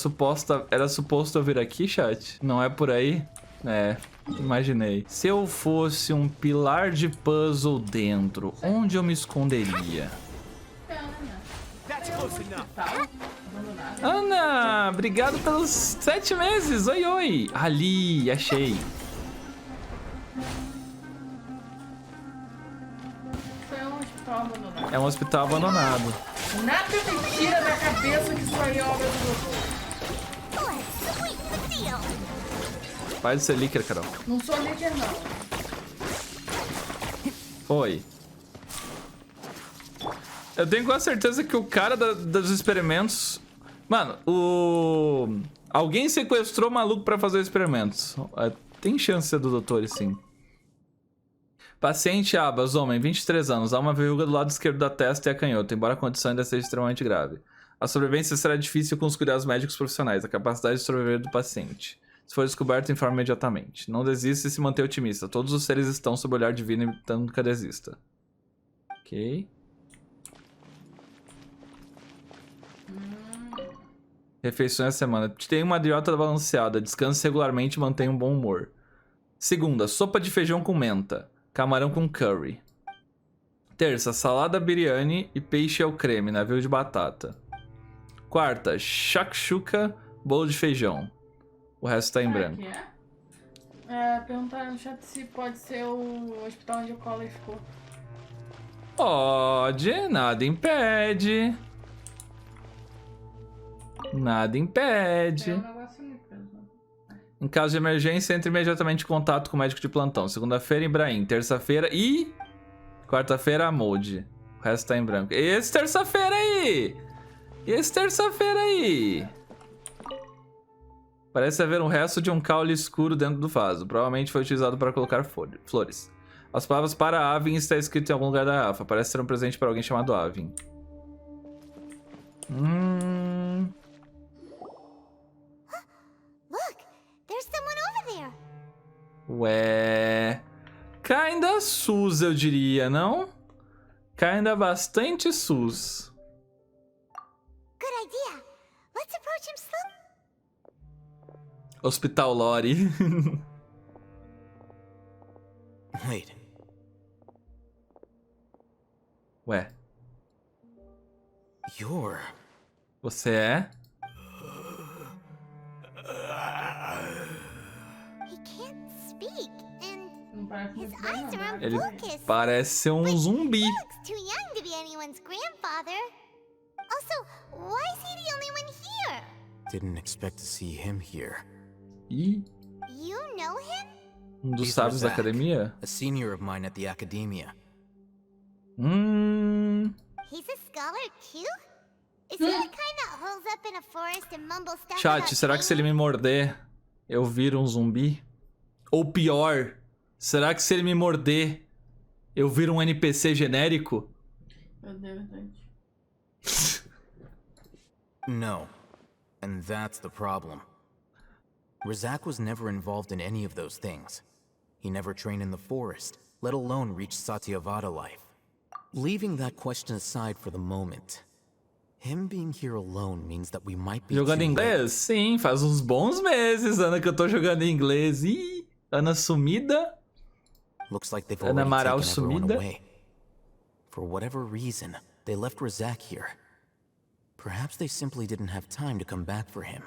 suposto eu vir aqui, chat? Não é por aí? É, imaginei. Se eu fosse um pilar de puzzle dentro, onde eu me esconderia? Ana, obrigado pelos 7 meses. Oi, oi. Ali, achei. Foi um hospital abandonado. É um hospital abandonado. Nada me tira da cabeça que isso aí é obra do doutor. Faz ser líquido, Carol. Não sou líder, não. Foi. Eu tenho quase certeza que o cara dos experimentos... Mano, alguém sequestrou o maluco pra fazer experimentos. Tem chance de ser do doutor, sim. Paciente Abas, homem, 23 anos. Há uma verruga do lado esquerdo da testa e a canhota, embora a condição ainda seja extremamente grave. A sobrevivência será difícil com os cuidados médicos profissionais. A capacidade de sobreviver do paciente. Se for descoberto, informe imediatamente. Não desista e se manter otimista. Todos os seres estão sob o olhar divino e nunca desista. Ok. Refeições da semana. Tenha uma dieta balanceada. Descanse regularmente e mantenha um bom humor. Segunda, sopa de feijão com menta. Camarão com curry. Terça, salada biryani e peixe ao creme, navio de batata. Quarta, shakshuka, bolo de feijão. O resto tá em branco. Perguntaram no chat se pode ser o hospital onde o Collor ficou. Pode, nada impede. Nada impede. Em caso de emergência, entre imediatamente em contato com o médico de plantão. Segunda-feira, Ibrahim. Terça-feira e... Quarta-feira, Mold. O resto tá em branco. E esse terça-feira aí? Parece haver um resto de um caule escuro dentro do vaso. Provavelmente foi utilizado para colocar flores. As palavras para Avin está escrito em algum lugar da garrafa. Parece ser um presente para alguém chamado Avin. Look, there's someone over there. Ué... Kinda sus, eu diria, não? Kinda bastante sus. Good idea. Let's approach him slowly. Hospital Lore. Wait. Ué. Você é? He can't speak, and his eyes are Ele unfocused. parece ser um zumbi. He looks too young to be anyone's grandfather. Also, why is he the only one here? Didn't expect to see him here. Ih, You know him? dos He's sábios da Razak, academia? a senior of mine at the academia. He's a scholar too? Is he the kind that holes up in a forest and mumbles stuff Chat, about será que se ele me morder, eu viro um zumbi? Ou pior, será que se ele me morder, eu viro um NPC genérico? Meu Deus, gente. No. And that's the problem. Razak was never involved in any of those things. He never trained in the forest, let alone reach Satyavada life. Leaving that question aside for the moment, Him being here alone means that we might be Jogando too em inglês? late. Sim, faz uns bons meses, Ana, que eu tô jogando em inglês. Ih, Ana sumida. Looks like they've Ana already Amaral taken everyone sumida. away. For whatever reason, they left Razak here. Perhaps they simply didn't have time to come back for him.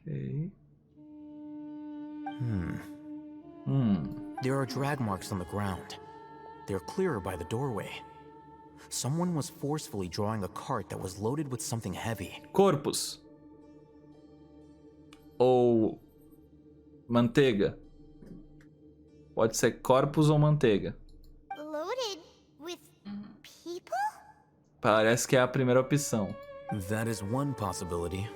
Ok. There are drag marks on the ground. They're clearer by the doorway. Someone was forcefully drawing a cart that was loaded with something heavy. Corpus. Ou manteiga. Pode ser corpus ou manteiga. Loaded with people? Parece que é a primeira opção. That is one possibility.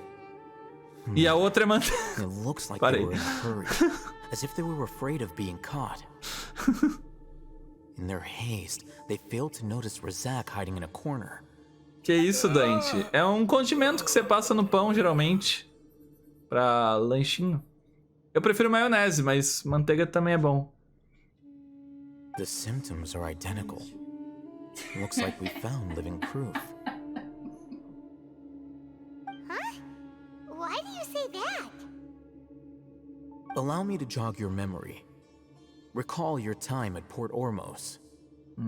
E a outra é manteiga. It looks like they were in a hurry, as if they were afraid of being caught. In their haste, they failed to notice Razak hiding in a corner. Que isso, Dante? É um condimento que você passa no pão, geralmente. Pra lanchinho. Eu prefiro maionese, mas manteiga também é bom. The symptoms are identical. Looks like we found living proof. Huh? Why do you say that? Allow me to jog your memory. Recall your time at Port Ormos.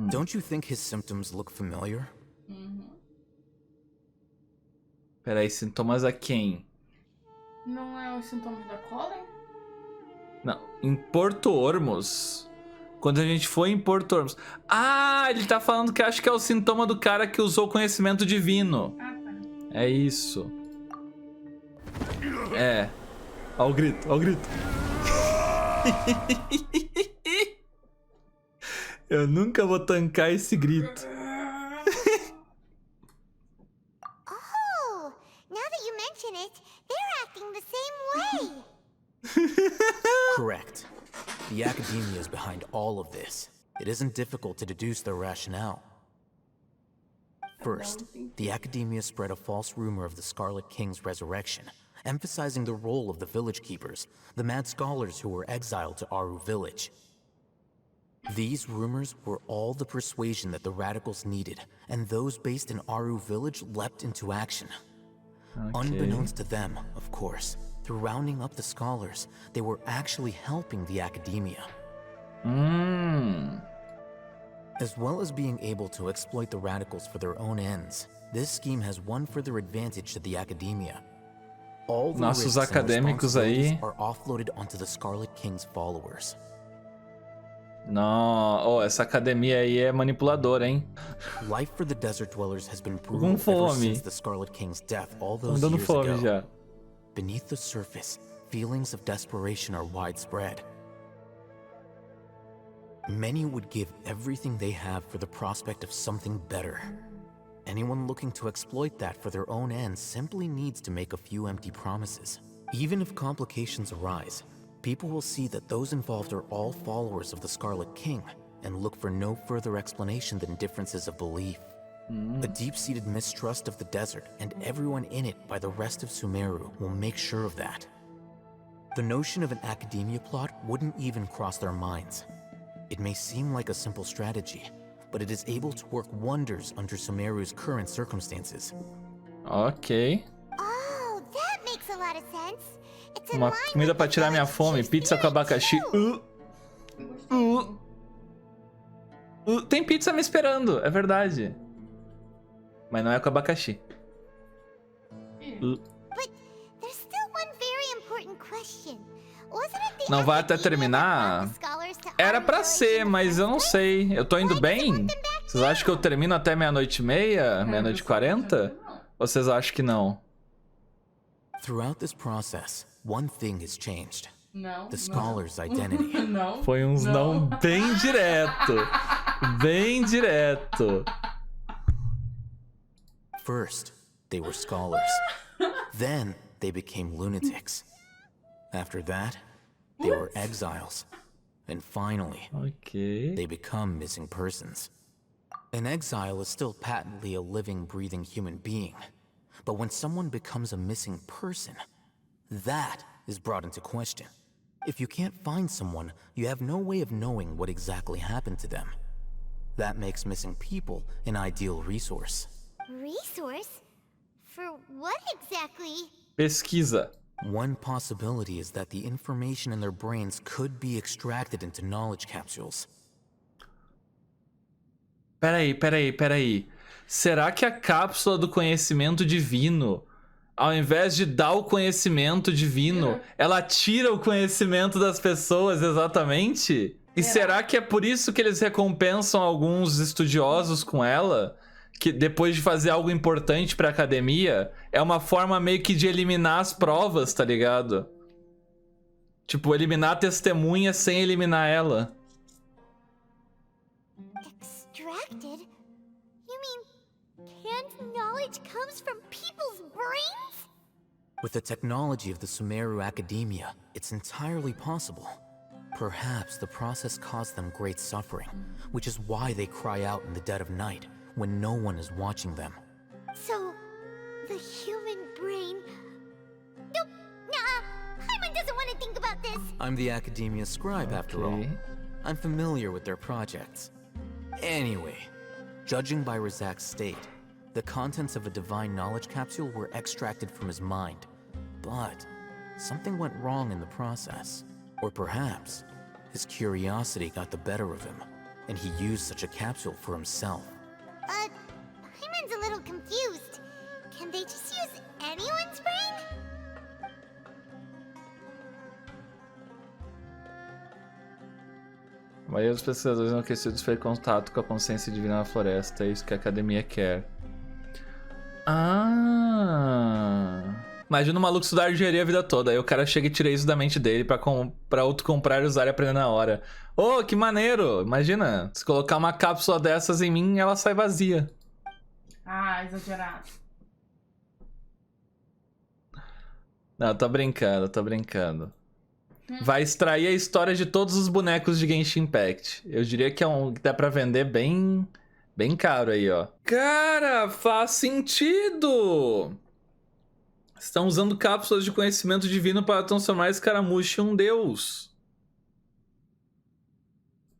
Don't you think his symptoms look familiar? Peraí, sintomas a quem? Não é os sintomas da cólera? Não, em Porto Ormos. Quando a gente foi em Porto Ormos. Ah, ele tá falando que acho que é o sintoma do cara que usou conhecimento divino. Ah, tá. É isso. É. Ó o grito, ó o grito. Eu nunca vou tancar esse grito. Oh, now that you mention it, they're acting the same way. Correct. The academia is behind all of this. It isn't difficult to deduce their rationale. First, the academia spread a false rumor of the Scarlet King's resurrection, emphasizing the role of the village keepers, the mad scholars who were exiled to Aru village. These rumors were all the persuasion that the radicals needed, and those based in Aru village leapt into action. Unbeknownst to them, of course, through rounding up the scholars, they were actually helping the academia. As well as being able to exploit the radicals for their own ends, this scheme has one further advantage to the academia. All the Nossos risks and acadêmicos responsibilities aí. are offloaded onto the Scarlet King's followers. Não, oh, essa academia aí é manipuladora, hein? Life for the desert dwellers has been Com brutal ever fome. since the Scarlet King's death all Tô those dando years fome ago. já. Beneath the surface, feelings of desperation are widespread. Many would give everything they have for the prospect of something better. Anyone looking to exploit that for their own ends simply needs to make a few empty promises. Even if complications arise, people will see that those involved are all followers of the Scarlet King and look for no further explanation than differences of belief. A deep-seated mistrust of the desert and everyone in it by the rest of Sumeru will make sure of that. The notion of an academia plot wouldn't even cross their minds. It may seem like a simple strategy, but it is able to work wonders under Sumeru's current circumstances. Ok. Oh, that makes a lot of sense. It's in Uma line comida with pra the tirar minha village fome, chief's pizza com theory, abacaxi. too. Tem pizza me esperando, é verdade. Mas não é com abacaxi. But there's still one very important question. Wasn't it the Não vai até academia that terminar? brought the scholars to Era Aru pra village ser, in the mas first eu não place? sei. Eu tô indo Why does it bem? want them back Vocês acham que eu termino até meia-noite e meia? Meia-noite e 40? Ou vocês acham que não? Throughout this process, one thing has changed. Não. The scholar's identity. Não. Foi uns não bem direto. Bem direto. First, they were scholars. Then, they became lunatics. After that, they were exiles. And finally, Ok. they become missing persons. An exile is still patently a living, breathing human being. But when someone becomes a missing person, that is brought into question. If you can't find someone, you have no way of knowing what exactly happened to them. That makes missing people an ideal resource. Resource? For what exactly? Pesquisa. One possibility is that the information in their brains could be extracted into knowledge capsules. Peraí. Será que a cápsula do conhecimento divino, ao invés de dar o conhecimento divino, ela tira o conhecimento das pessoas exatamente? E será que é por isso que eles recompensam alguns estudiosos com ela? Que depois de fazer algo importante pra academia, é uma forma meio que de eliminar as provas, tá ligado? Tipo, eliminar a testemunha sem eliminar ela. Extracted? You mean canned knowledge comes from people's brains? With the technology of the Sumeru Academia, it's entirely possible. Perhaps the process caused them great suffering, which is why they cry out in the dead of night, when no one is watching them. So, the human brain... Nope, nah, Hyman doesn't want to think about this. I'm the Academia scribe, after all. I'm familiar with their projects. Anyway, judging by Razak's state, the contents of a divine knowledge capsule were extracted from his mind. But something went wrong in the process. Or perhaps his curiosity got the better of him, and he used such a capsule for himself. Hyman's a little confused. Can they just use anyone's brain? A maioria dos pesquisadores enlouquecidos fez contato com a consciência divina na floresta. É isso que a academia quer. Imagina um maluco estudar engenharia a vida toda. Aí o cara chega e tira isso da mente dele pra outro comprar, usar e aprender na hora. Oh, que maneiro! Imagina, se colocar uma cápsula dessas em mim, ela sai vazia. Ah, exagerado. Não, tô brincando. Vai extrair a história de todos os bonecos de Genshin Impact. Eu diria que é um que dá pra vender bem caro aí, ó. Cara, faz sentido! Estão usando cápsulas de conhecimento divino para transformar Escaramuche em um deus.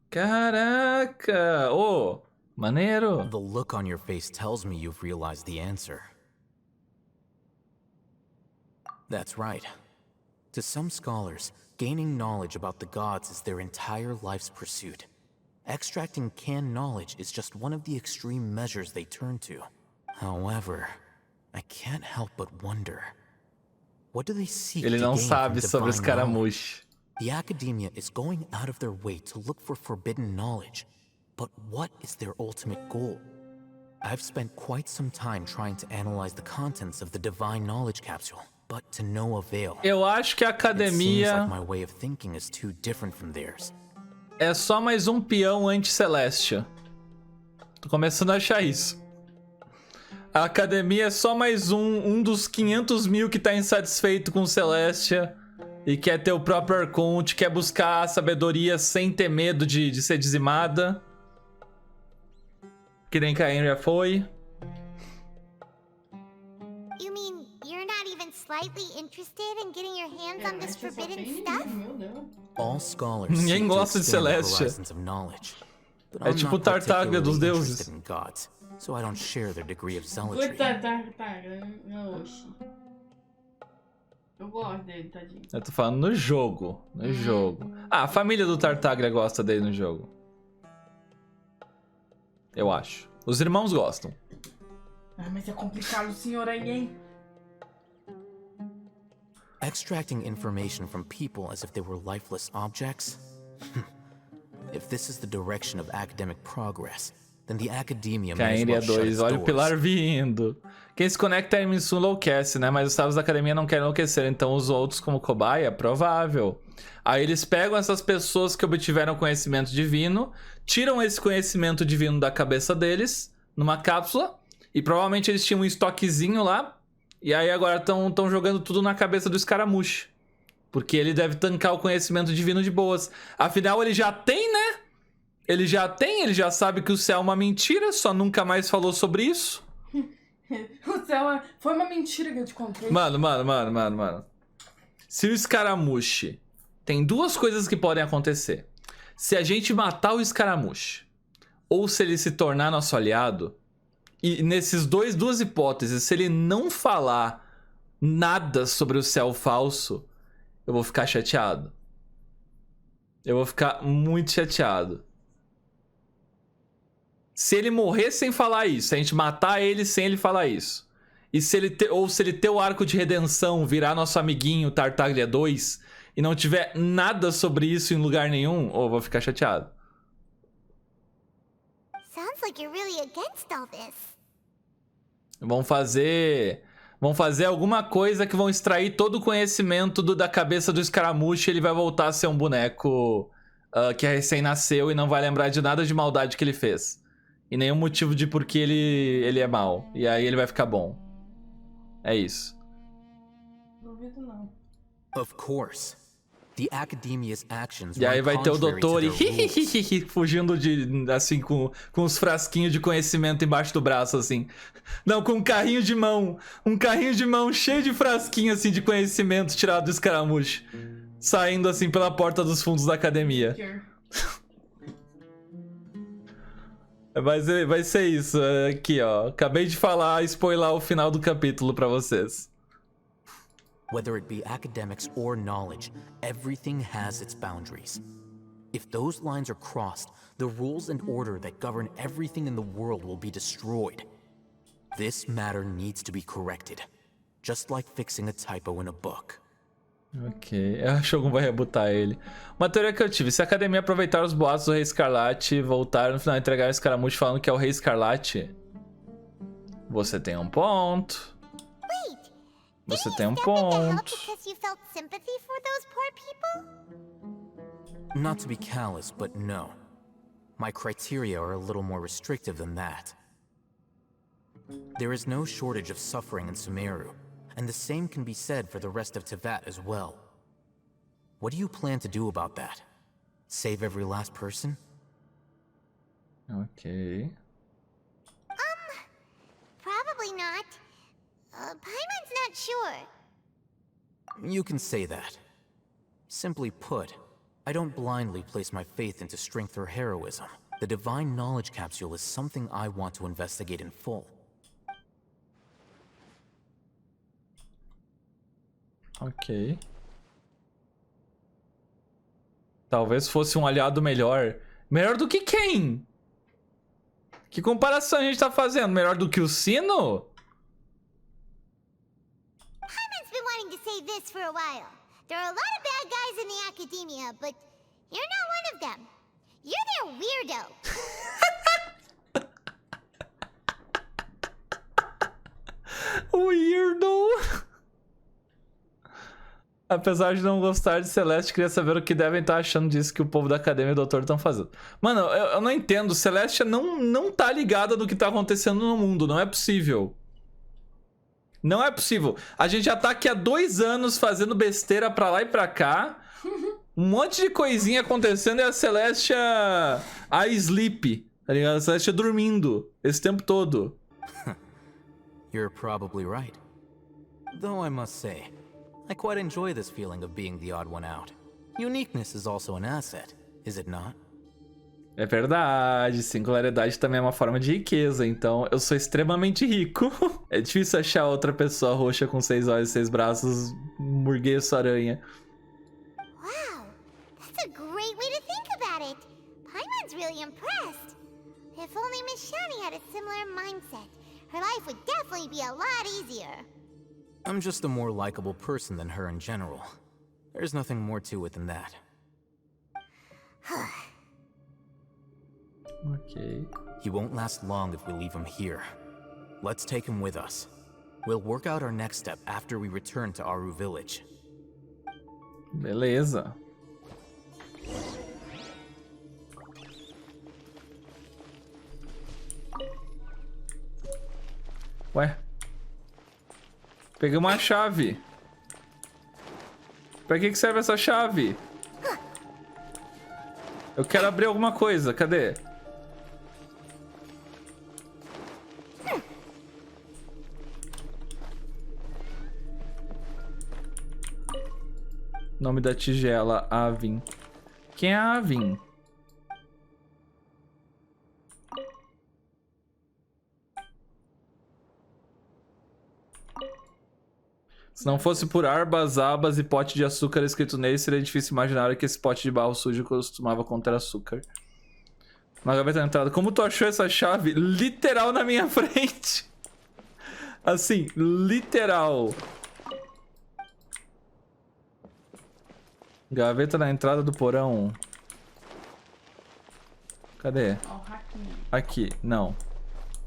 Caraca! Oh, maneiro! The look on your face tells me you've realized the answer. That's right. To some scholars, gaining knowledge about the gods is their entire life's pursuit. Extracting canned knowledge is just one of the extreme measures they turn to. However, I can't help but wonder. What do they seek Ele to não gain sabe from sobre divine Escaramuche. knowledge? The Academia is going out of their way to look for forbidden knowledge. But what is their ultimate goal? I've spent quite some time trying to analyze the contents of the divine knowledge capsule, but to no avail. Eu acho que a academia It seems like my way of thinking is too different from theirs. é só mais um peão anti-Celestia. Tô começando a achar isso. A academia é só mais um dos 500 mil que tá insatisfeito com Celestia e quer ter o próprio Arconte, quer buscar a sabedoria sem ter medo de ser dizimada. Que nem Caim já foi. You mean you're not even slightly interested in getting your hands on this forbidden stuff? All scholars Ninguém seek to gosta de expand the Celestia. horizons of knowledge, but É I'm tipo not Tartaga dos particularly deuses. interested in gods, so I don't share their degree of zealotry. Oxi. Eu gosto dele, tadinho. Eu tô falando no jogo. No jogo. Ah, a família do Tartaglia gosta dele no jogo. Eu acho. Os irmãos gostam. Ah, mas é complicado o senhor aí, hein? Extracting information from people as if they were lifeless objects? If this is the direction of academic progress, then the Academia may as well Caíria shut 2, its olha o doors. pilar vindo. Quem se conecta a Eminsu enlouquece, né? Mas os sábados da academia não querem enlouquecer, então os outros como cobaia, provável. Aí eles pegam essas pessoas que obtiveram conhecimento divino, tiram esse conhecimento divino da cabeça deles, numa cápsula, e provavelmente eles tinham um estoquezinho lá, e aí agora estão jogando tudo na cabeça do Escaramuche. Porque ele deve tancar o conhecimento divino de boas. Afinal, ele já tem, né? Ele já sabe que o céu é uma mentira, só nunca mais falou sobre isso. O céu foi uma mentira que eu te contei. Mano. Se o Escaramuche... Tem duas coisas que podem acontecer. Se a gente matar o Escaramuche, ou se ele se tornar nosso aliado, e nesses duas hipóteses, se ele não falar nada sobre o céu falso, eu vou ficar chateado. Eu vou ficar muito chateado. Se ele morrer sem falar isso, se a gente matar ele sem ele falar isso, e se ele ou se ele ter o arco de redenção, virar nosso amiguinho Tartaglia 2, e não tiver nada sobre isso em lugar nenhum, eu vou ficar chateado. Sounds like you're really against all this. Vão fazer alguma coisa que vão extrair todo o conhecimento da cabeça do escaramucho e ele vai voltar a ser um boneco que recém-nasceu e não vai lembrar de nada de maldade que ele fez. E nenhum motivo de por que ele é mau. E aí ele vai ficar bom. É isso. Duvido não. Of course. The academia's actions E aí vai ter o doutor e e fugindo assim, com os frasquinhos de conhecimento embaixo do braço, assim. Não, com um carrinho de mão. Um carrinho de mão cheio de frasquinho, assim, de conhecimento tirado do escaramucho. Saindo, assim, pela porta dos fundos da academia. Vai ser isso. Aqui, ó. Acabei de spoiler o final do capítulo pra vocês. Whether it be academics or knowledge, everything has its boundaries. If those lines are crossed, the rules and order that govern everything in the world will be destroyed. This matter needs to be corrected, just like fixing a typo in a book. Ok, eu acho que algum vai rebutar ele. Uma teoria que eu tive: se a academia aproveitar os boatos do Rei Escarlate e voltar no final entregar o escaramucho falando que é o Rei Escarlate, você tem um ponto. Você tem um ponto. Not to be callous, but no. My criteria are a little more restrictive than that. There is no shortage of suffering in Sumeru, and the same can be said for the rest of Teyvat as well. What do you plan to do about that? Save every last person? Ok. Probably not. Paimon's not sure. You can say that. Simply put, I don't blindly place my faith into strength or heroism. The Divine Knowledge Capsule is something I want to investigate in full. Ok. Talvez fosse um aliado melhor. Melhor do que quem? Que comparação a gente tá fazendo? Melhor do que o Sino? Paimon's been wanting to say this for a while. There are a lot of bad guys in the academia, but you're not one of them. You're their weirdo. Weirdo. Apesar de não gostar de Celeste, queria saber o que devem estar achando disso que o povo da academia e o doutor estão fazendo. Mano, eu não entendo. Celeste não tá ligada no que tá acontecendo no mundo. Não é possível. Não é possível. A gente já tá aqui há 2 anos fazendo besteira pra lá e pra cá. Um monte de coisinha acontecendo e a Celeste a sleep, tá ligado? A Celeste dormindo esse tempo todo. You're probably right. Though I must say, I quite enjoy this feeling of being the odd one out. Uniqueness is also an asset, is it not? É verdade, singularidade também é uma forma de riqueza, então eu sou extremamente rico. É difícil achar outra pessoa roxa com 6 olhos e 6 braços, morgueço aranha. Wow, that's a great way to think about it. Paimon's really impressed. If only Miss Shani had a similar mindset, her life would definitely be a lot easier. I'm just a more likable person than her in general. There's nothing more to it than that. Ok. He won't last long if we leave him here. Let's take him with us. We'll work out our next step after we return to Aru Village. Beleza. Ué? Peguei uma chave. Pra que serve essa chave? Eu quero abrir alguma coisa. Cadê? Nome da tigela, Avin. Quem é a Avin? Se não fosse por arbas, abas e pote de açúcar escrito nele, seria difícil imaginar que esse pote de barro sujo costumava conter açúcar. Uma gaveta na entrada. Como tu achou essa chave? Literal na minha frente. Assim, literal. Gaveta na entrada do porão. Cadê? Aqui, não.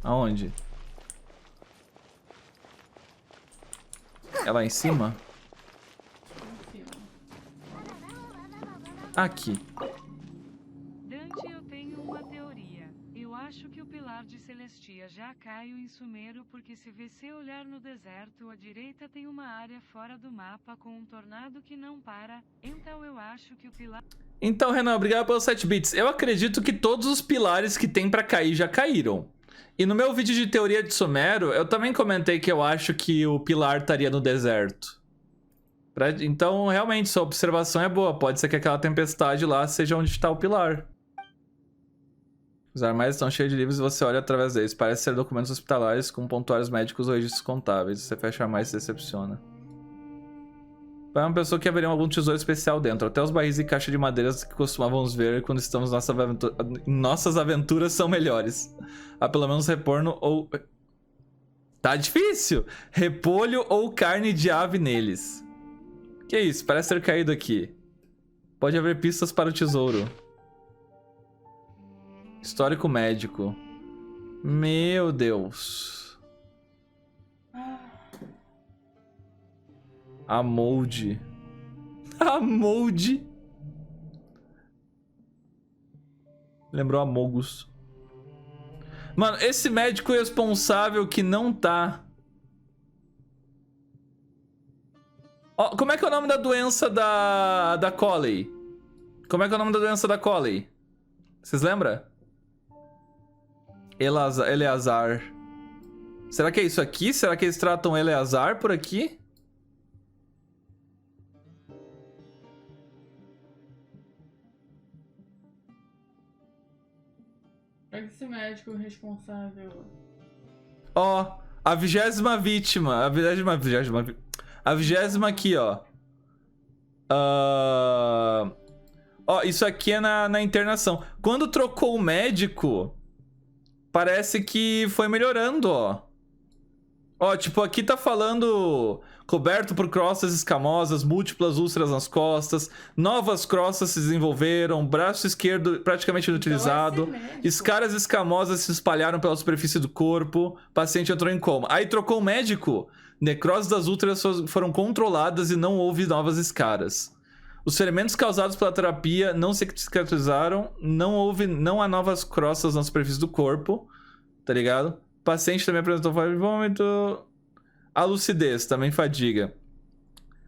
Aonde? É lá em cima? Aqui. Dante, eu tenho uma teoria. Eu acho que o pilar de Celestia já caiu em Sumeru porque se você olhar no deserto, à direita tem uma área fora do mapa com um tornado que não para. Então eu acho que o pilar... Então, Renan, obrigado pelos 7 bits. Eu acredito que todos os pilares que tem pra cair já caíram. E no meu vídeo de teoria de Sumeru, eu também comentei que eu acho que o pilar estaria no deserto. Então, realmente, sua observação é boa. Pode ser que aquela tempestade lá seja onde está o pilar. Os armários estão cheios de livros e você olha através deles. Parece ser documentos hospitalares com pontuários médicos ou registros contábeis. Você fecha armários e se decepciona. Para uma pessoa que haveria algum tesouro especial dentro. Até os barris e caixa de madeiras que costumávamos ver quando estamos nossas aventuras são melhores. Há pelo menos retorno ou... Tá difícil! Repolho ou carne de ave neles. Que isso? Parece ter caído aqui. Pode haver pistas para o tesouro. Histórico médico. Meu Deus. A molde. A molde. Lembrou a Mogus. Mano, esse médico responsável que não tá... Ó, como é que é o nome da doença da Coley? Como é que é o nome da doença da Coley? Vocês lembram? Eleazar. Será que é isso aqui? Será que eles tratam Eleazar por aqui? Pega esse médico responsável. Ó, a 20ª vítima. A 20ª aqui, ó. Ó, isso aqui é na internação. Quando trocou o médico, parece que foi melhorando, ó. Ó, tipo, aqui tá falando... Coberto por crostas escamosas, múltiplas úlceras nas costas, novas crostas se desenvolveram, braço esquerdo praticamente inutilizado, escaras escamosas se espalharam pela superfície do corpo, paciente entrou em coma. Aí trocou o médico, necroses das úlceras foram controladas e não houve novas escaras. Os ferimentos causados pela terapia não se cicatrizaram, não há novas crostas na superfície do corpo, tá ligado? O paciente também apresentou vômito... A lucidez, também fadiga.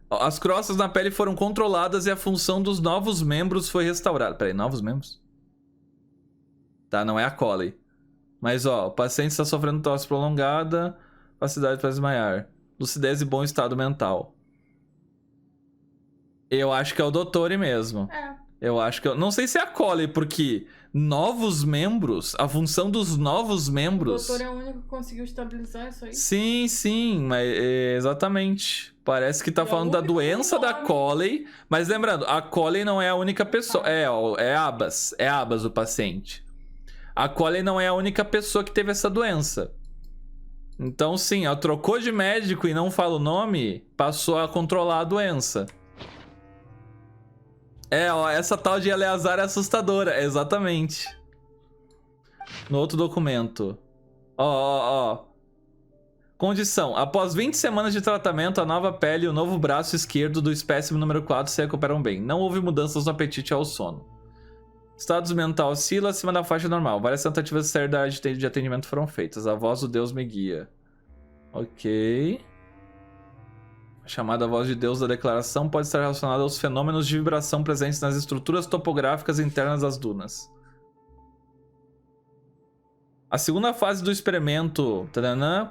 As crostas na pele foram controladas e a função dos novos membros foi restaurada. Peraí, novos membros? Tá, não é a Coley. Mas, ó, o paciente está sofrendo tosse prolongada, capacidade para desmaiar. Lucidez e bom estado mental. Eu acho que é o Doutor mesmo. É. Eu acho que... Não sei se é a Coley, porque... Novos membros, a função dos novos membros... O doutor é o único que conseguiu estabilizar isso aí? Sim, sim, mas exatamente. Parece que tá falando da doença da Coley, mas lembrando, a Coley não é a única pessoa... É Abas o paciente. A Coley não é a única pessoa que teve essa doença. Então sim, ela trocou de médico e não fala o nome, passou a controlar a doença. Ó, essa tal de Eleazar é assustadora, exatamente. No outro documento. Ó. Condição. Após 20 semanas de tratamento, a nova pele e o novo braço esquerdo do espécime número 4 se recuperam bem. Não houve mudanças no apetite ao sono. Status mental oscila acima da faixa normal. Várias tentativas de sair da área de atendimento foram feitas. A voz do Deus me guia. Ok. A chamada voz de Deus da declaração pode estar relacionada aos fenômenos de vibração presentes nas estruturas topográficas internas das dunas. A segunda fase do experimento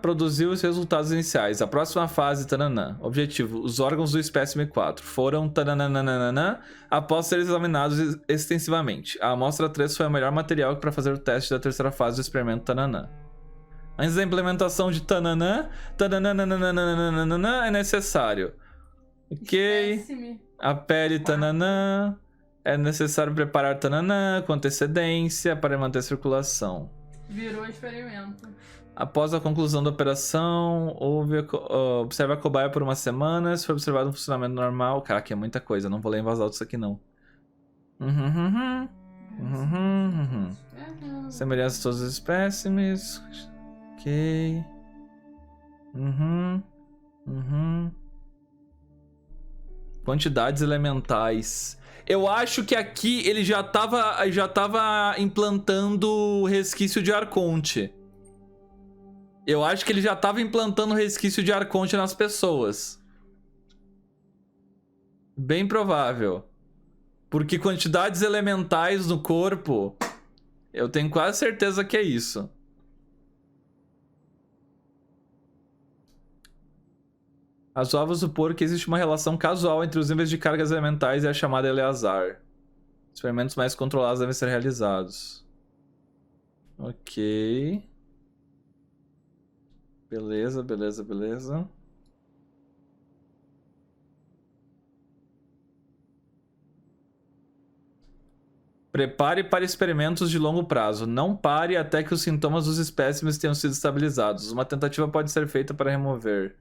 produziu os resultados iniciais. A próxima fase, objetivo, os órgãos do espécime 4 foram após ser examinados extensivamente. A amostra 3 foi o melhor material para fazer o teste da terceira fase do experimento Antes da implementação de tananã, tananã, é necessário. Ok. Espécime. A pele tananã. É necessário preparar tananã com antecedência para manter a circulação. Virou experimento. Após a conclusão da operação, observe a cobaia por uma semana. Se for observado um funcionamento normal... Caraca, é muita coisa. Não vou ler em voz alta isso aqui, não. Semelhança de todos os espécimes. Ok. Quantidades elementais. Eu acho que aqui ele já tava implantando resquício de arconte. Eu acho que ele já tava implantando resquício de arconte nas pessoas. Bem provável. Porque quantidades elementais no corpo, eu tenho quase certeza que é isso. Razoável supor que existe uma relação casual entre os níveis de cargas elementais e a chamada Eleazar. Experimentos mais controlados devem ser realizados. Ok. Beleza, beleza, beleza. Prepare para experimentos de longo prazo. Não pare até que os sintomas dos espécimes tenham sido estabilizados. Uma tentativa pode ser feita para remover.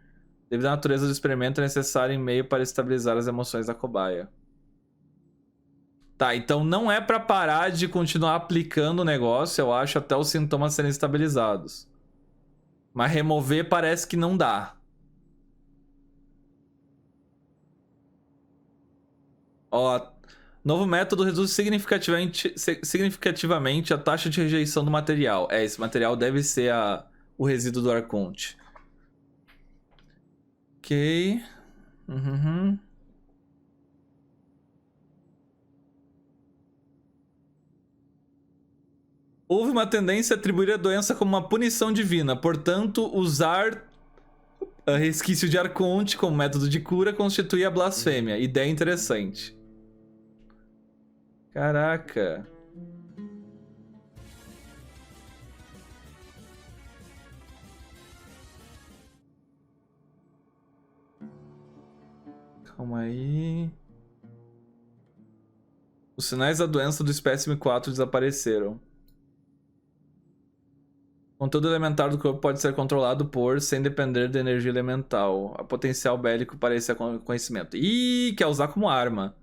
Devido à natureza do experimento, é necessário meio para estabilizar as emoções da cobaia. Tá, então não é para parar de continuar aplicando o negócio, eu acho, até os sintomas serem estabilizados. Mas remover parece que não dá. Ó, novo método reduz significativamente a taxa de rejeição do material. É, esse material deve ser o resíduo do arconte. Ok. Houve uma tendência a atribuir a doença como uma punição divina. Portanto, usar resquício de arconte como método de cura constitui a blasfêmia. Ideia interessante. Caraca. Calma aí. Os sinais da doença do espécime 4 desapareceram. O conteúdo elementar do corpo pode ser controlado por, sem depender da energia elemental. A potencial bélico para esse conhecimento. Ih, quer usar como arma.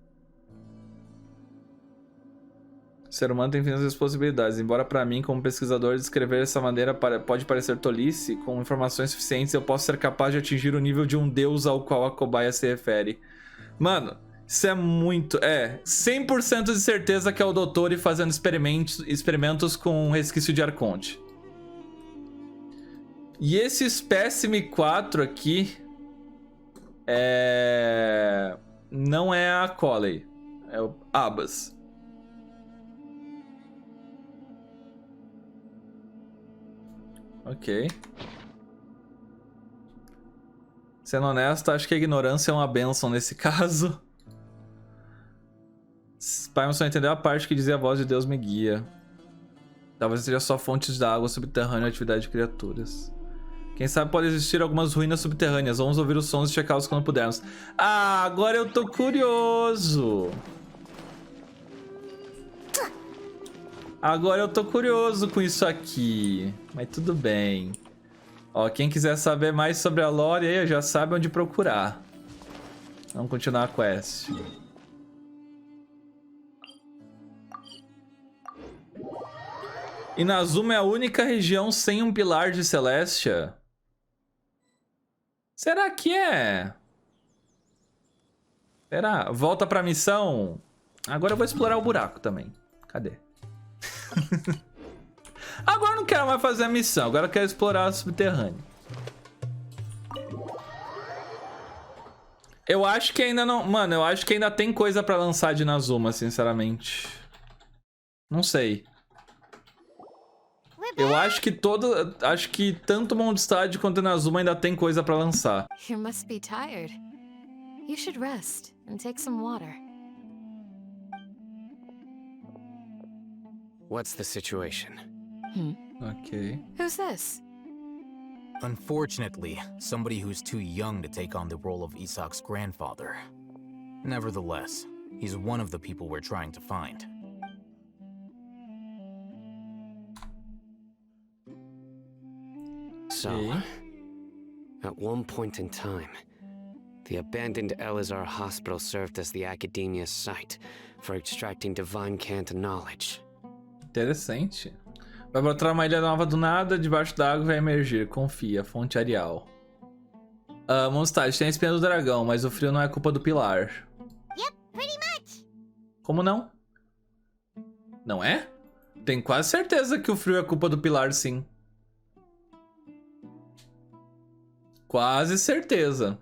O ser humano tem infinitas possibilidades. Embora para mim, como pesquisador, descrever dessa maneira pode parecer tolice, com informações suficientes eu posso ser capaz de atingir o nível de um deus ao qual a cobaia se refere. Mano, isso é muito... 100% de certeza que é o doutor e fazendo experimentos com resquício de arconte. E esse espécime 4 aqui não é a Coley, é o Abas. Ok. Sendo honesto, acho que a ignorância é uma bênção nesse caso. Paimon só entendeu a parte que dizia a voz de Deus me guia. Talvez seja só fontes da água subterrânea e atividade de criaturas. Quem sabe pode existir algumas ruínas subterrâneas. Vamos ouvir os sons e checá-los quando pudermos. Ah, agora eu tô curioso. Agora eu tô curioso com isso aqui. Mas tudo bem. Ó, quem quiser saber mais sobre a lore aí, já sabe onde procurar. Vamos continuar a quest. Inazuma é a única região sem um pilar de Celestia? Será que é? Será? Volta pra missão? Agora eu vou explorar o buraco também. Cadê? Agora eu não quero mais fazer a missão. Agora eu quero explorar a subterrânea. Eu acho que ainda não... Mano, eu acho que ainda tem coisa pra lançar de Inazuma, sinceramente. Não sei. Eu acho que acho que tanto Mondstadt quanto Inazuma ainda tem coisa pra lançar. You must be tired. You should rest and take some water. What's the situation? Hmm. Ok. Who's this? Unfortunately, somebody who's too young to take on the role of Isak's grandfather. Nevertheless, he's one of the people we're trying to find. So, at one point in time, the abandoned Elas hospital served as the academia's site for extracting divine cant knowledge. Interessante. Vai brotar uma ilha nova do nada, debaixo d'água vai emergir. Confia, fonte Arial. Mondstadt, tem a espinha do dragão, mas o frio não é culpa do pilar. Yep, pretty much. Como não? Não é? Tenho quase certeza que o frio é culpa do pilar, sim. Quase certeza.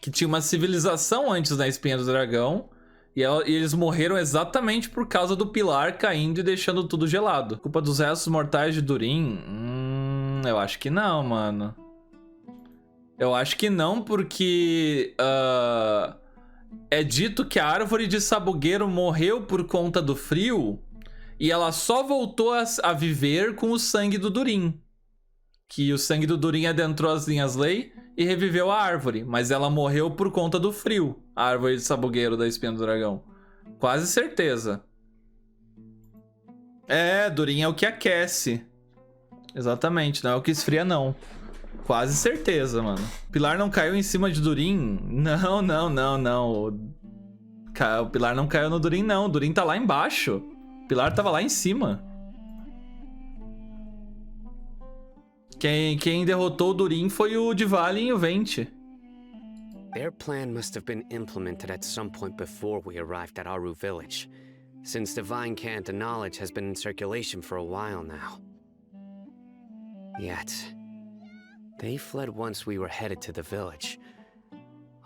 Que tinha uma civilização antes da espinha do dragão. E eles morreram exatamente por causa do pilar caindo e deixando tudo gelado. Culpa dos restos mortais de Durin? Eu acho que não, mano. Eu acho que não, porque... é dito que a árvore de sabugueiro morreu por conta do frio. E ela só voltou a viver com o sangue do Durin. Que o sangue do Durin adentrou as linhas lei e reviveu a árvore. Mas ela morreu por conta do frio. A árvore de sabugueiro da espinha do dragão. Quase certeza. É, Durin é o que aquece. Exatamente, não é o que esfria, não. Quase certeza, mano. Pilar não caiu em cima de Durin? Não, não, não, não. O Pilar não caiu no Durin, não. O Durin tá lá embaixo. O Pilar tava lá em cima. Quem derrotou o Durin foi o Dvalin e o Venti. Their plan must have been implemented at some point before we arrived at Aru village, since divine cant knowledge has been in circulation for a while now. Yet, they fled once we were headed to the village,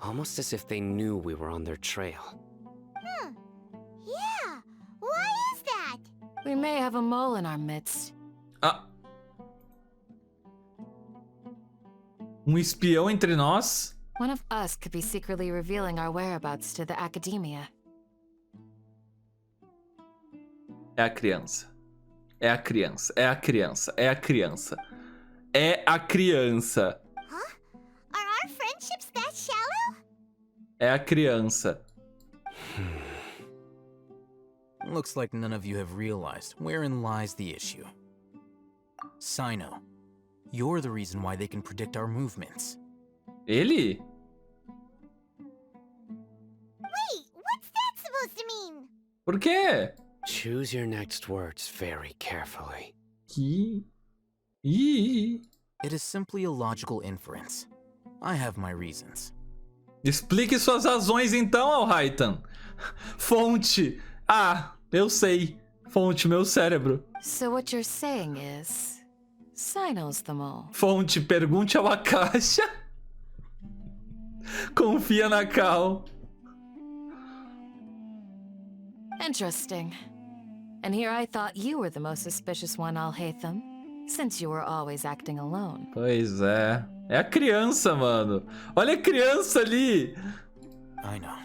almost as if they knew we were on their trail. Yeah, why is that? We may have a mole in our midst. Espião entre nós? One of us could be secretly revealing our whereabouts to the academia. É a criança. É a criança. É a criança. É a criança. É a criança. Huh? Are our friendships that shallow? É a criança. Looks like none of you have realized wherein lies the issue. Sino, you're the reason why they can predict our movements. Ele? Wait, what's that supposed to mean? Por quê? Choose your next words very carefully. It is simply a logical inference. I have my reasons. Explique suas razões então, Alhaitan. Fonte. Ah, eu sei. Fonte, meu cérebro. So what you're saying is... Sino's the mole. Fonte, pergunte ao Akasha. Confia na Cal. Interesting. And here I thought you were the most suspicious one, Alhaitham, since you were always acting alone. Pois é. É a criança, mano. Olha a criança ali. I know.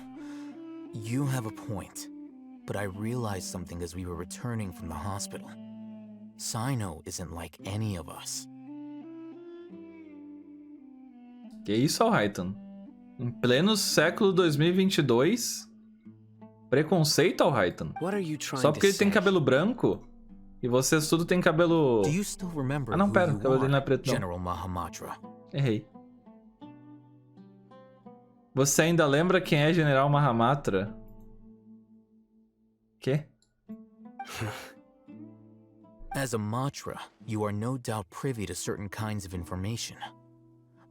You have a point. But I realized something as we were returning from the hospital. Sino isn't like any of us. Que isso, Alhaitan? Em pleno século 2022? Preconceito, Alhaitan? Só porque ele tem cabelo branco? E vocês tudo tem cabelo... Do you still remember Ah, não, pera. O cabelo dele não é preto, não. General Mahamatra? Errei. Você ainda lembra quem é General Mahamatra? Quê? As a Matra, you are no doubt privy to certain kinds of information.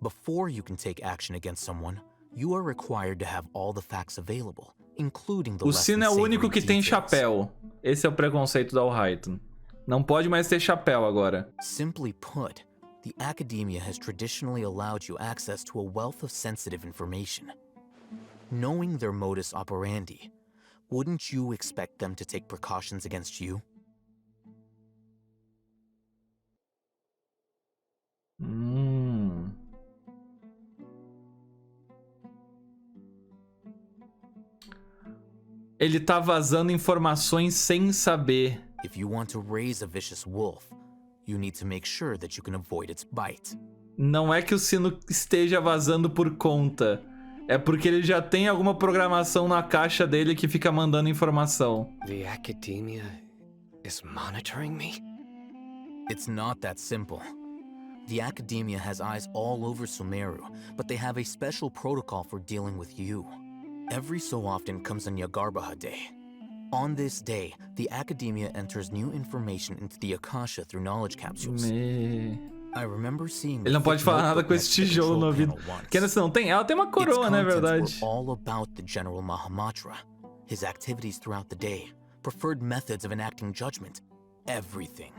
Before you can take action against someone, you are required to have all the facts available, including the O Sino é o único que tem chapéu. Esse é o preconceito da Alhaitan. Não pode mais ter chapéu agora. Simply put, the academia has traditionally allowed you access to a wealth of sensitive information. Knowing their modus operandi, wouldn't you expect them to take precautions against you? Ele tá vazando informações sem saber. If you want to raise a vicious wolf, you need to make sure that you can avoid its bite. Não é que o sino esteja vazando por conta. É porque ele já tem alguma programação na caixa dele que fica mandando informação. The academia is monitoring me? It's not that simple. The academia has eyes all over Sumeru, but they have a special protocol for dealing with you. Every so often comes a Nyagarbaha Day. On this day, the academia enters new information into the Akasha through knowledge capsules. I remember seeing Ele não pode falar nada com esse tijolo no ouvido. Que não tem? Ela tem uma coroa, né, verdade? All about the General Mahamatra, his activities throughout the day, preferred methods of enacting judgment, everything.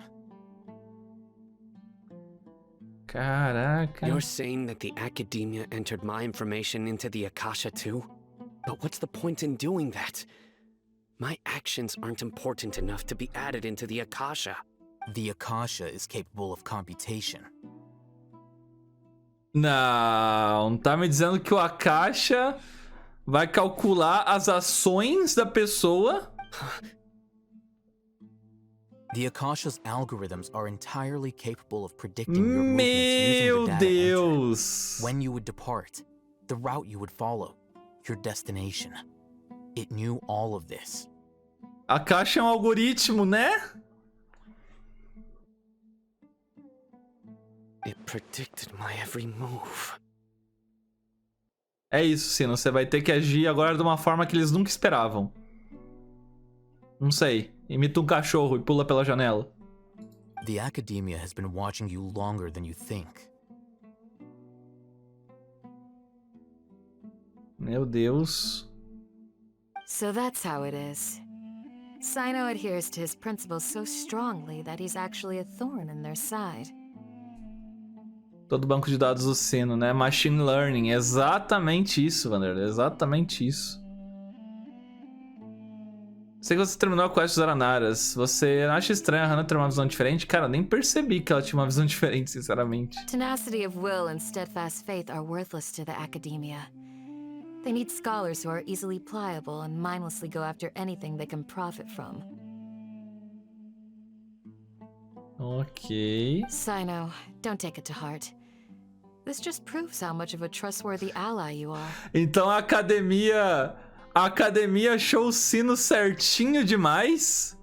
Caraca. You're saying that the academia entered my information into the Akasha too? But what's the point in doing that? My actions aren't important enough to be added into the Akasha. The Akasha is capable of computation. Não, tá me dizendo que o Akasha vai calcular as ações da pessoa? The Akasha's algorithms are entirely capable of predicting your movements using the data Deus! When you would depart, the route you would follow, your destination. It knew all of this. Akasha é um algoritmo, né? It predicted my every move. É isso, Sino. Você vai ter que agir agora de uma forma que eles nunca esperavam. Não sei. Imita um cachorro e pula pela janela. The academia has been watching you longer than you think. Meu Deus. So that's how it is. Sino adheres to his principles so strongly that he's actually a thorn in their side. Todo banco de dados do Sino, né? Machine Learning. Exatamente isso, Vanderlei. Exatamente isso. Sei que você terminou a quest dos Aranaras. Você acha estranho a Hana ter uma visão diferente? Cara, eu nem percebi que ela tinha uma visão diferente, sinceramente. Tenacity of will and steadfast faith are worthless to the academia. They need scholars who are easily pliable and mindlessly go after anything they can profit from. Ok. Sino, don't take it to heart. This just proves how much of a trustworthy ally you are. Então a academia achou o Sino certinho demais?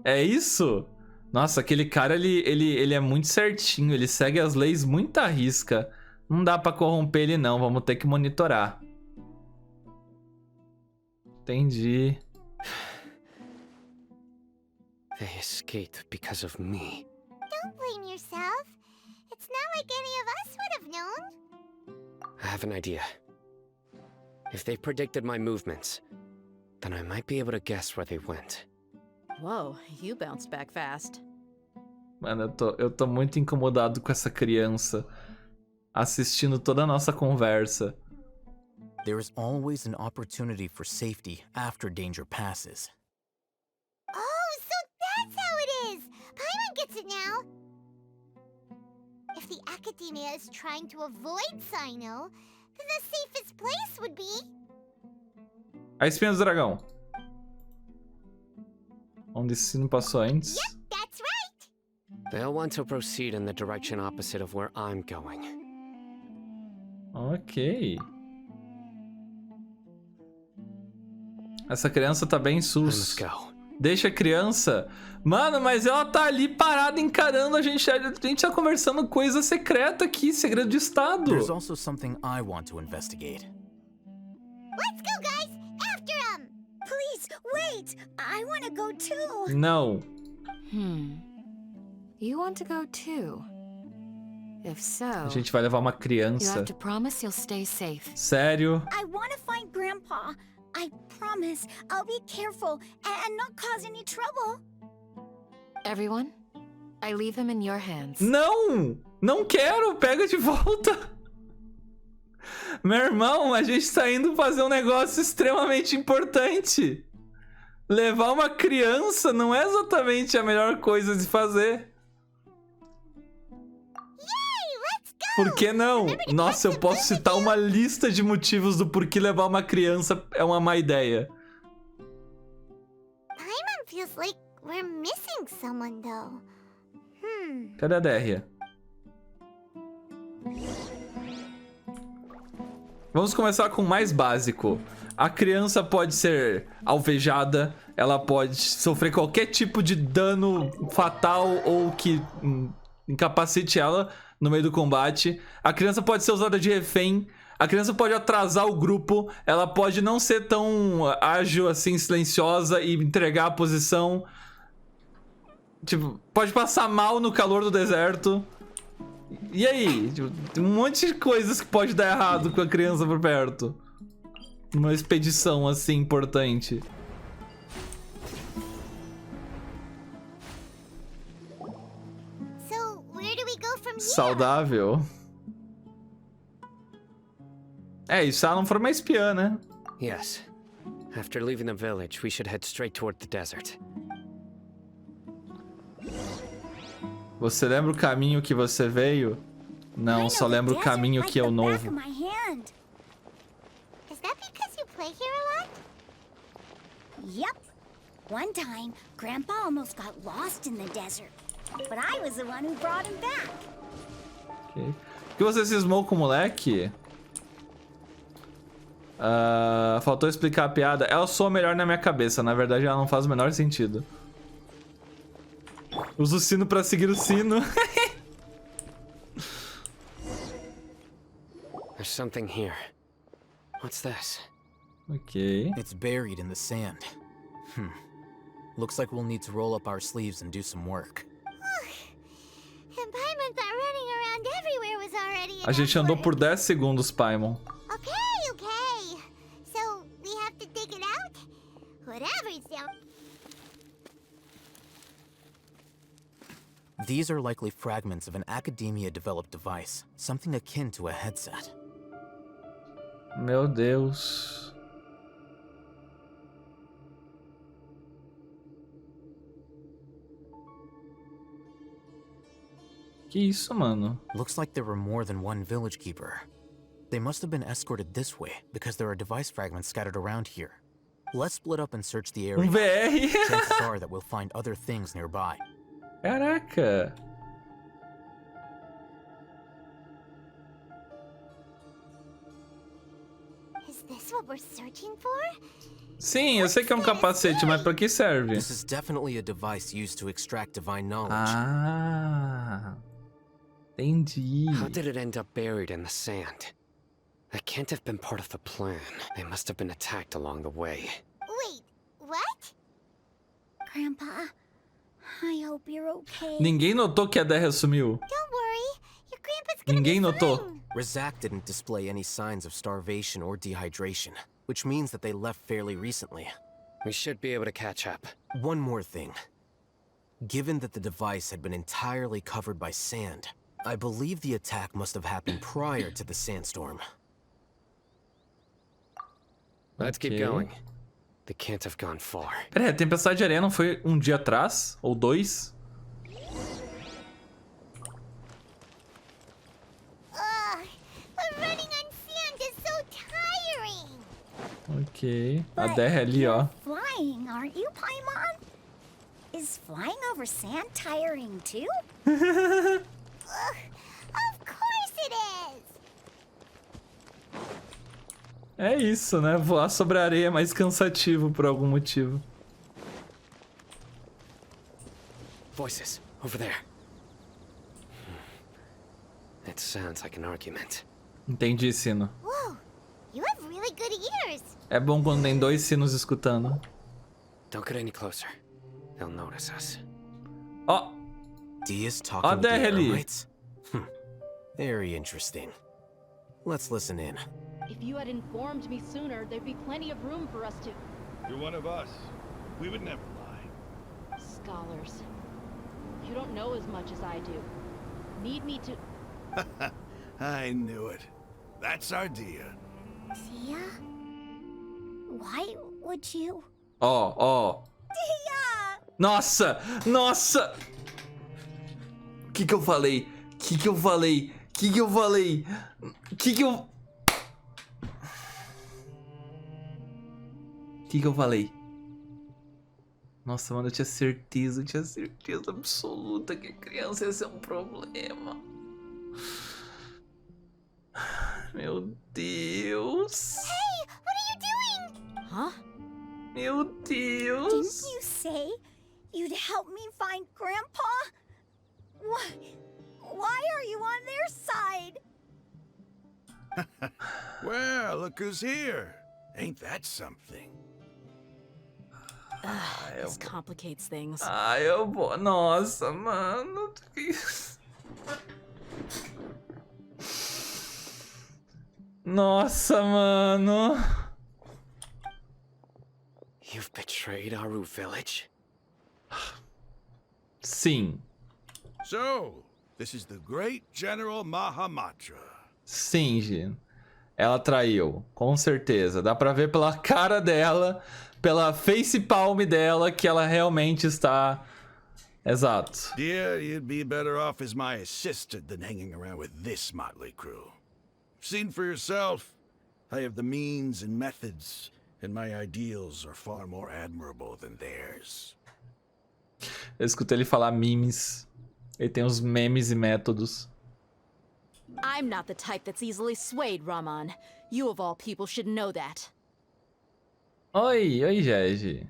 É isso? Nossa, aquele cara, ele é muito certinho. Ele segue as leis muito à risca. Não dá pra corromper ele não. Vamos ter que monitorar. Entendi. They escaped because of me. Don't blame yourself. It's not like any of us would have known. I have an idea. If they predicted my movements, then I might be able to guess where they went. Whoa, you bounced back fast. Mano, eu tô muito incomodado com essa criança assistindo toda a nossa conversa. There is always an opportunity for safety after danger passes. Oh, so that's how it is! Paimon gets it now! If the academia is trying to avoid Sino, then the safest place would be... A espinha do dragão. Onde esse Sino passou antes? Yep, that's right! They'll want to proceed in the direction opposite of where I'm going. Ok. Essa criança tá bem sus. Deixa a criança. Mano, mas ela tá ali parada encarando a gente. A gente tá conversando coisa secreta aqui, segredo de estado. There's also something I want to investigate. Let's go, guys! After him! Please, wait! I want to go too! Não. You want to go too? If so, A gente vai levar uma you criança. have to promise you'll stay safe. Sério? I want to find Grandpa. I promise I'll be careful and not cause any trouble. Everyone, I leave him in your hands. Não! Não quero! Pega de volta! Meu irmão, a gente tá indo fazer um negócio extremamente importante. Levar uma criança não é exatamente a melhor coisa de fazer. Por que não? Nossa, eu posso citar uma lista de motivos do porquê levar uma criança é uma má ideia. Paimon feels like we're missing someone, though. Cadê a DEHYA? Vamos começar com o mais básico. A criança pode ser alvejada, ela pode sofrer qualquer tipo de dano fatal ou que incapacite ela no meio do combate. A criança pode ser usada de refém. A criança pode atrasar o grupo. Ela pode não ser tão ágil assim, silenciosa e entregar a posição. Tipo, pode passar mal no calor do deserto. E aí? Tipo, tem um monte de coisas que pode dar errado com a criança por perto. Numa expedição assim importante. So, where do we go from here? Saudável. É, isso ela não for uma espiã, né? Yes. After leaving the village, we should head straight toward the desert. Você lembra o caminho que você veio? Não, só lembra o caminho que é o novo. Is that because you play here a lot? Yep. One time, Grandpa almost got lost in the desert. But I was the one who brought him back. Okay. Por que você cismou com o moleque? Faltou explicar a piada. Ela soa melhor na minha cabeça. Na verdade, ela não faz o menor sentido. Usa o sino pra seguir o sino. There's something here. What's this? Okay. It's buried in the sand. Looks like we'll need to roll up our sleeves and do some work. And Paimon thought running around everywhere was already A gente andou por 10 segundos, Paimon. Okay. So, we have to dig it out? Whatever's down... These are likely fragments of an academia-developed device, something akin to a headset. Meu Deus. Que isso, mano? Looks like there were more than one village keeper. They must have been escorted this way because there are device fragments scattered around here. Let's split up and search the area. VR. Chances are that we'll find other things nearby. Caraca. Is this what we're searching for? Sim, eu sei que é um capacete, mas pra que serve? This is definitely a device used to extract divine knowledge. Ah. Entendi. How did it end up buried in the sand? That can't have been part of the plan. They must have been attacked along the way. Wait, what? Grandpa, I hope you're okay. Ninguém notou que a DEHYA sumiu. Don't worry, your grandpa's gonna Ninguém be notou. fine. Razak didn't display any signs of starvation or dehydration, which means that they left fairly recently. We should be able to catch up. One more thing. Given that the device had been entirely covered by sand, I believe the attack must have happened prior to the sandstorm. Let's keep going. They can't have gone far. Pera aí, a tempestade de areia não foi um dia atrás? Ou 2? But running on sand is so tiring. Ok. A DEHYA ali, ó. Flying, aren't you, Paimon? Is flying over sand tiring too? Of course it is. É isso, né? Voar sobre a areia é mais cansativo por algum motivo. Voices, over there. It sounds like an argument. Entendi, sino. Whoa, you have really good ears. É bom quando tem 2 sinos escutando. Don't get any closer. They'll notice us. Ó! Dia's talking Ó a with the DEHYA ali. Eremites? Very interesting. Let's listen in. If you had informed me sooner, there'd be plenty of room for us to... You're one of us. We would never lie. Scholars. You don't know as much as I do. Need me to... I knew it. That's our Dia. Dia? Why would you? Ó. Dia! Nossa! Nossa! O que eu falei? O que eu falei? Nossa, mano, eu tinha certeza absoluta que a criança ia ser um problema. Meu Deus. Hey, what are you doing? Huh? Meu Deus. Didn't you say you'd help me find Grandpa? Why are you on their side? Well, look who's here. Ain't that something? This complicates things. Ai, eu vou... Nossa, mano. Nossa, mano. You've betrayed Aru village? Sim. So, this is the great General Mahamatra. Sim, Gin. Ela traiu, com certeza. Dá pra ver pela cara dela, pela face palm dela, que ela realmente está... Exato. Dear, you'd be better off as my assistant than hanging around with this motley crew. Seen for yourself, I have the means and methods, and my ideals are far more admirable than theirs. Eu escutei ele falar memes. Ele tem os memes e métodos. I'm not the type that's easily swayed, Raman. You of all people should know that. Oi, Gege.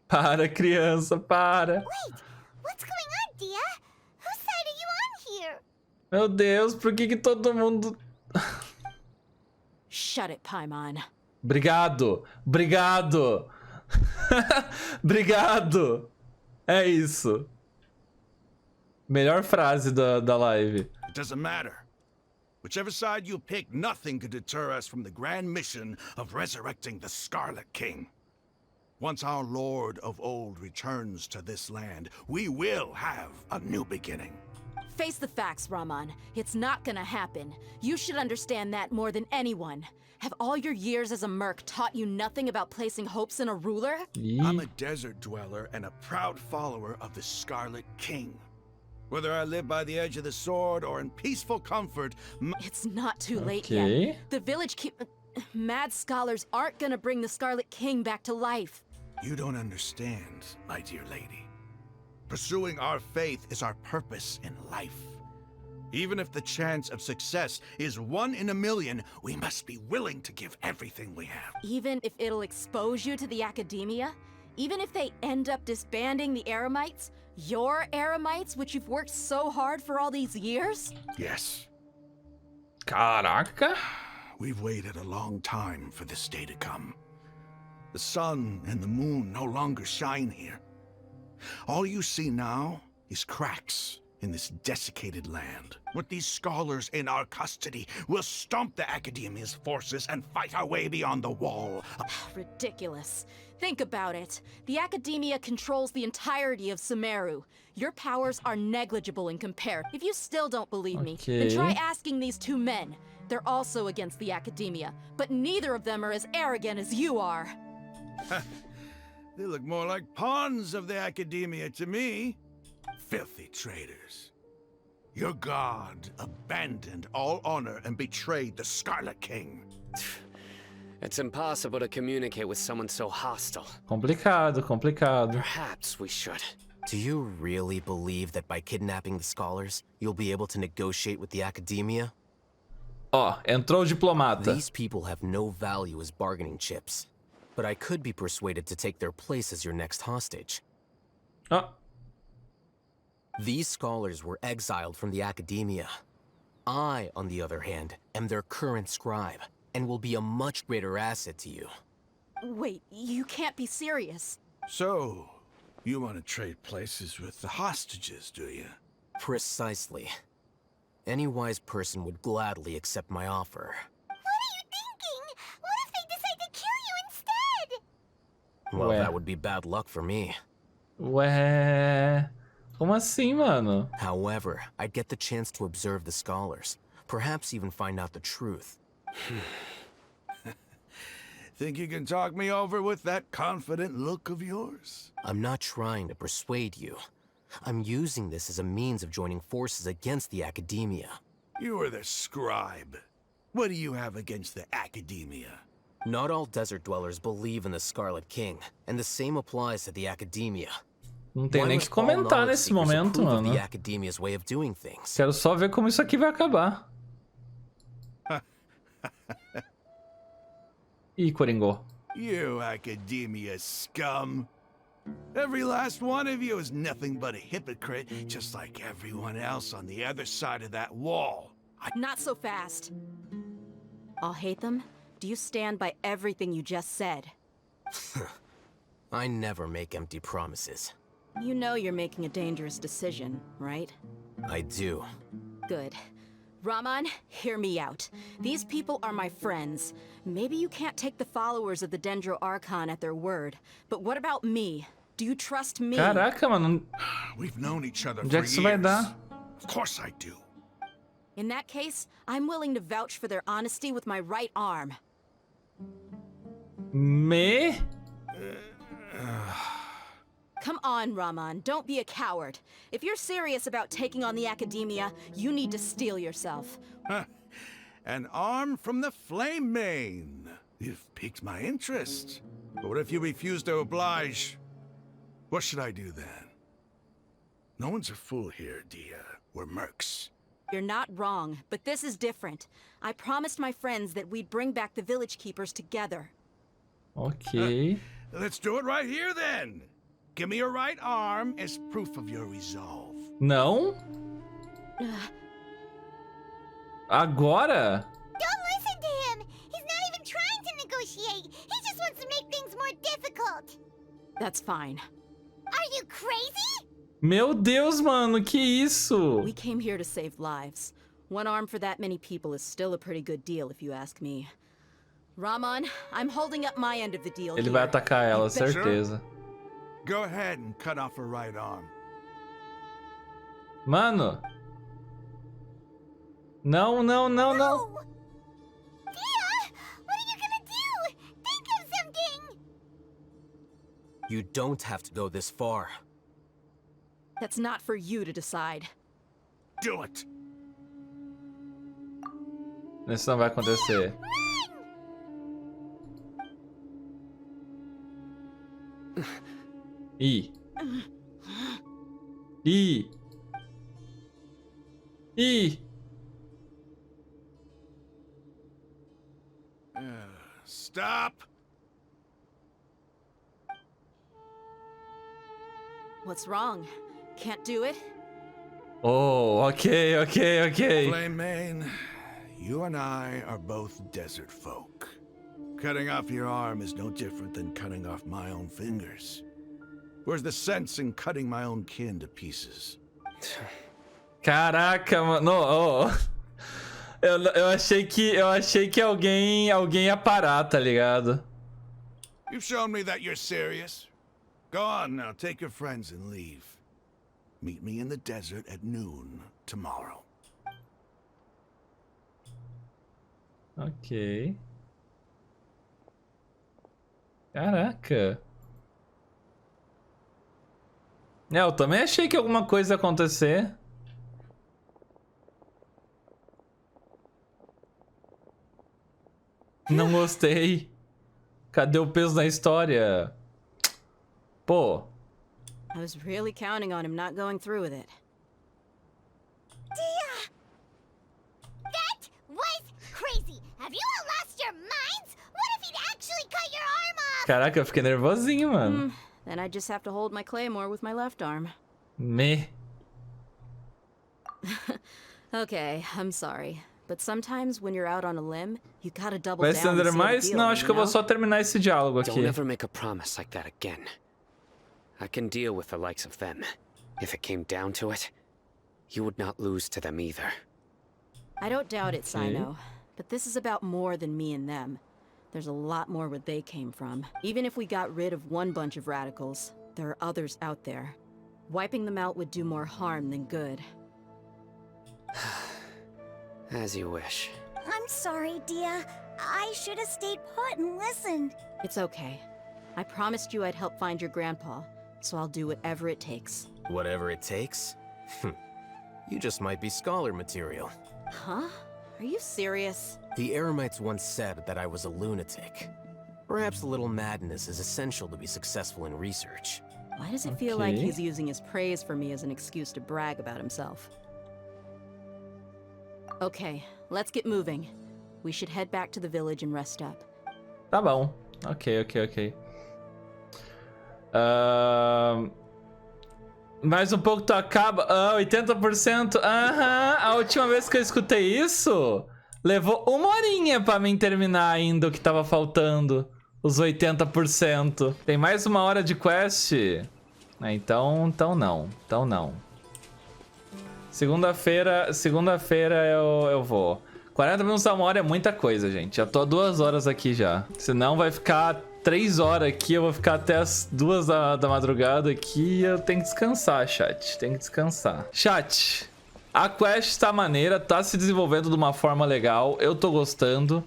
Para, criança, para. Wait, what's going on, Dia? Whose side are you on here? Meu Deus, por que todo mundo... Shut it, Paimon. Obrigado, obrigado. Obrigado. É isso. Melhor frase da live. It doesn't matter. Whichever side you pick, nothing could deter us from the grand mission of resurrecting the Scarlet King. Once our Lord of Old returns to this land, we will have a new beginning. Face the facts, Raman. It's not gonna happen. You should understand that more than anyone. Have all your years as a merc taught you nothing about placing hopes in a ruler? I'm a desert dweller and a proud follower of the Scarlet King. Whether I live by the edge of the sword or in peaceful comfort... It's not too late yet. The village mad scholars aren't gonna bring the Scarlet King back to life. You don't understand, my dear lady. Pursuing our faith is our purpose in life. Even if the chance of success is 1 in a million, we must be willing to give everything we have. Even if it'll expose you to the academia? Even if they end up disbanding the Eremites? Your Eremites, which you've worked so hard for all these years? Yes. Caraca. We've waited a long time for this day to come. The sun and the moon no longer shine here. All you see now is cracks in this desiccated land. With these scholars in our custody, we'll stomp the Academia's forces and fight our way beyond the wall. Ridiculous. Think about it. The Academia controls the entirety of Sumeru. Your powers are negligible in comparison. If you still don't believe me, then try asking these 2 men. They're also against the Academia, but neither of them are as arrogant as you are. They look more like pawns of the Academia to me. Filthy traitors. Your god abandoned all honor and betrayed the Scarlet King. It's impossible to communicate with someone so hostile. Complicado, complicado. Perhaps we should. Do you really believe that by kidnapping the scholars, you'll be able to negotiate with the Academia? Ó, entrou o diplomata. These people have no value as bargaining chips. But I could be persuaded to take their place as your next hostage. These scholars were exiled from the Academia. I, on the other hand, am their current scribe, and will be a much greater asset to you. Wait, you can't be serious. So, you want to trade places with the hostages, do you? Precisely. Any wise person would gladly accept my offer. Well, that would be bad luck for me. Ué... Como assim, mano? However, I'd get the chance to observe the scholars. Perhaps even find out the truth. Think you can talk me over with that confident look of yours? I'm not trying to persuade you. I'm using this as a means of joining forces against the Academia. You are the scribe. What do you have against the Academia? Not all desert dwellers believe in the Scarlet King, and the same applies to the Academia. Não tem nem que comentar nesse momento, mano. The Academia's way of doing things. Quero só ver como isso aqui vai acabar. Ih, coringou. You academia scum. Every last one of you is nothing but a hypocrite, just like everyone else on the other side of that wall. Not so fast. I'll hate them. Do you stand by everything you just said? I never make empty promises. You know you're making a dangerous decision, right? I do. Good. Raman, hear me out. These people are my friends. Maybe you can't take the followers of the Dendro Archon at their word, but what about me? Do you trust me? Caraca, mano. We've known each other Onde é for que isso vai years. dar? Of course I do. In that case, I'm willing to vouch for their honesty with my right arm. Me? Come on, Raman, don't be a coward. If you're serious about taking on the Academia, you need to steel yourself. An arm from the Flame Mane. You've piqued my interest. But what if you refuse to oblige? What should I do then? No one's a fool here, Dia. We're mercs. You're not wrong, but this is different. I promised my friends that we'd bring back the Village Keepers together. Ok. Let's do it right here then. Give me your right arm as proof of your resolve. Não? Agora? Don't listen to him! He's not even trying to negotiate! He just wants to make things more difficult! That's fine. Are you crazy? Meu Deus, mano, que isso? We came here to save lives. One arm for that many people is still a pretty good deal, if you ask me. Raman, I'm holding up my end of the deal Ele here. vai atacar ela, certeza. Go ahead and cut off her right arm. Mano. Não, não, não, não. Dia! What are you gonna do? Think of something! You don't have to go this far. That's not for you to decide. Do it! Isso não vai acontecer. Ih. Ih. Ih. Stop! What's wrong? Can't do it? Oh, ok, ok, ok. Flame Mane, you and I are both desert folk. Cutting off your arm is no different than cutting off my own fingers. Where's the sense in cutting my own kin to pieces? Caraca, mano. Oh. Eu achei que alguém ia parar, tá ligado? You've shown me that you're serious. Go on now, take your friends and leave. Meet me in the desert at noon tomorrow. Ok. Caraca. Eu também achei que alguma coisa ia acontecer. Não gostei. Cadê o peso na história? Pô. I was really counting on him not going through with it. Dia! That was crazy! Have you all lost your minds? What if he'd actually cut your arm off? Caraca, eu fiquei nervosinho, mano. Then I just have to hold my claymore with my left arm. Me. Okay, I'm sorry. But sometimes when you're out on a limb, you gotta double Vai down estender and seal mais? the deal, Não, acho que eu vou só terminar esse diálogo aqui. Don't ever make a promise like that again. I can deal with the likes of them. If it came down to it, you would not lose to them either. I don't doubt it, Sino. But this is about more than me and them. There's a lot more where they came from. Even if we got rid of one bunch of radicals, there are others out there. Wiping them out would do more harm than good. As you wish. I'm sorry, Dia. I should have stayed put and listened. It's okay. I promised you I'd help find your grandpa, so I'll do whatever it takes. Whatever it takes? You just might be scholar material. Huh? Are you serious? The Eremites once said that I was a lunatic. Perhaps a little madness is essential to be successful in research. Why does it feel like he's using his praise for me as an excuse to brag about himself? Okay, let's get moving. We should head back to the village and rest up. Tá bom. Ok. Mais um pouco tu acaba. 80%. Aham. A última vez que eu escutei isso, levou 1 horinha pra mim terminar ainda o que tava faltando. Os 80%. Tem mais 1 hora de quest? Então não. Segunda-feira eu vou. 40 minutos a 1 hora é muita coisa, gente. Já tô há 2 horas aqui já. Senão vai ficar 3 horas aqui. Eu vou ficar até as 2 da madrugada aqui. E eu tenho que descansar, chat. Tem que descansar. Chat, a quest tá maneira. Tá se desenvolvendo de uma forma legal. Eu tô gostando.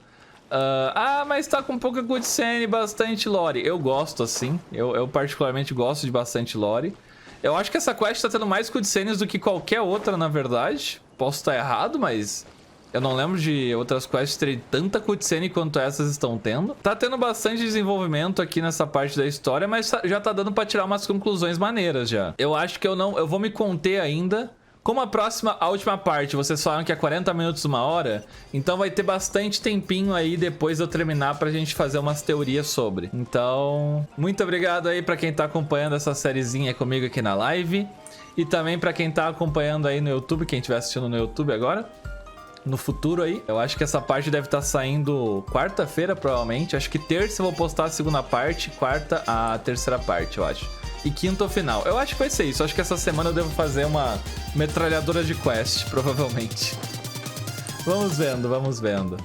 Mas tá com pouca cutscene e bastante lore. Eu gosto, assim. Eu particularmente gosto de bastante lore. Eu acho que essa quest tá tendo mais cutscenes do que qualquer outra, na verdade. Posso estar errado, mas eu não lembro de outras quests terem tanta cutscene quanto essas estão tendo. Tá tendo bastante desenvolvimento aqui nessa parte da história, mas já tá dando pra tirar umas conclusões maneiras já. Eu acho que eu vou me conter ainda. Como a última parte, vocês falaram que é 40 minutos, 1 hora, então vai ter bastante tempinho aí depois de eu terminar pra gente fazer umas teorias sobre. Então, muito obrigado aí pra quem tá acompanhando essa sériezinha comigo aqui na live. E também pra quem tá acompanhando aí no YouTube, quem estiver assistindo no YouTube agora. No futuro aí. Eu acho que essa parte deve estar saindo quarta-feira, provavelmente. Acho que terça eu vou postar a 2ª parte, quarta a 3ª parte, eu acho. E quinta ao final. Eu acho que vai ser isso. Acho que essa semana eu devo fazer uma metralhadora de quest, provavelmente. Vamos vendo.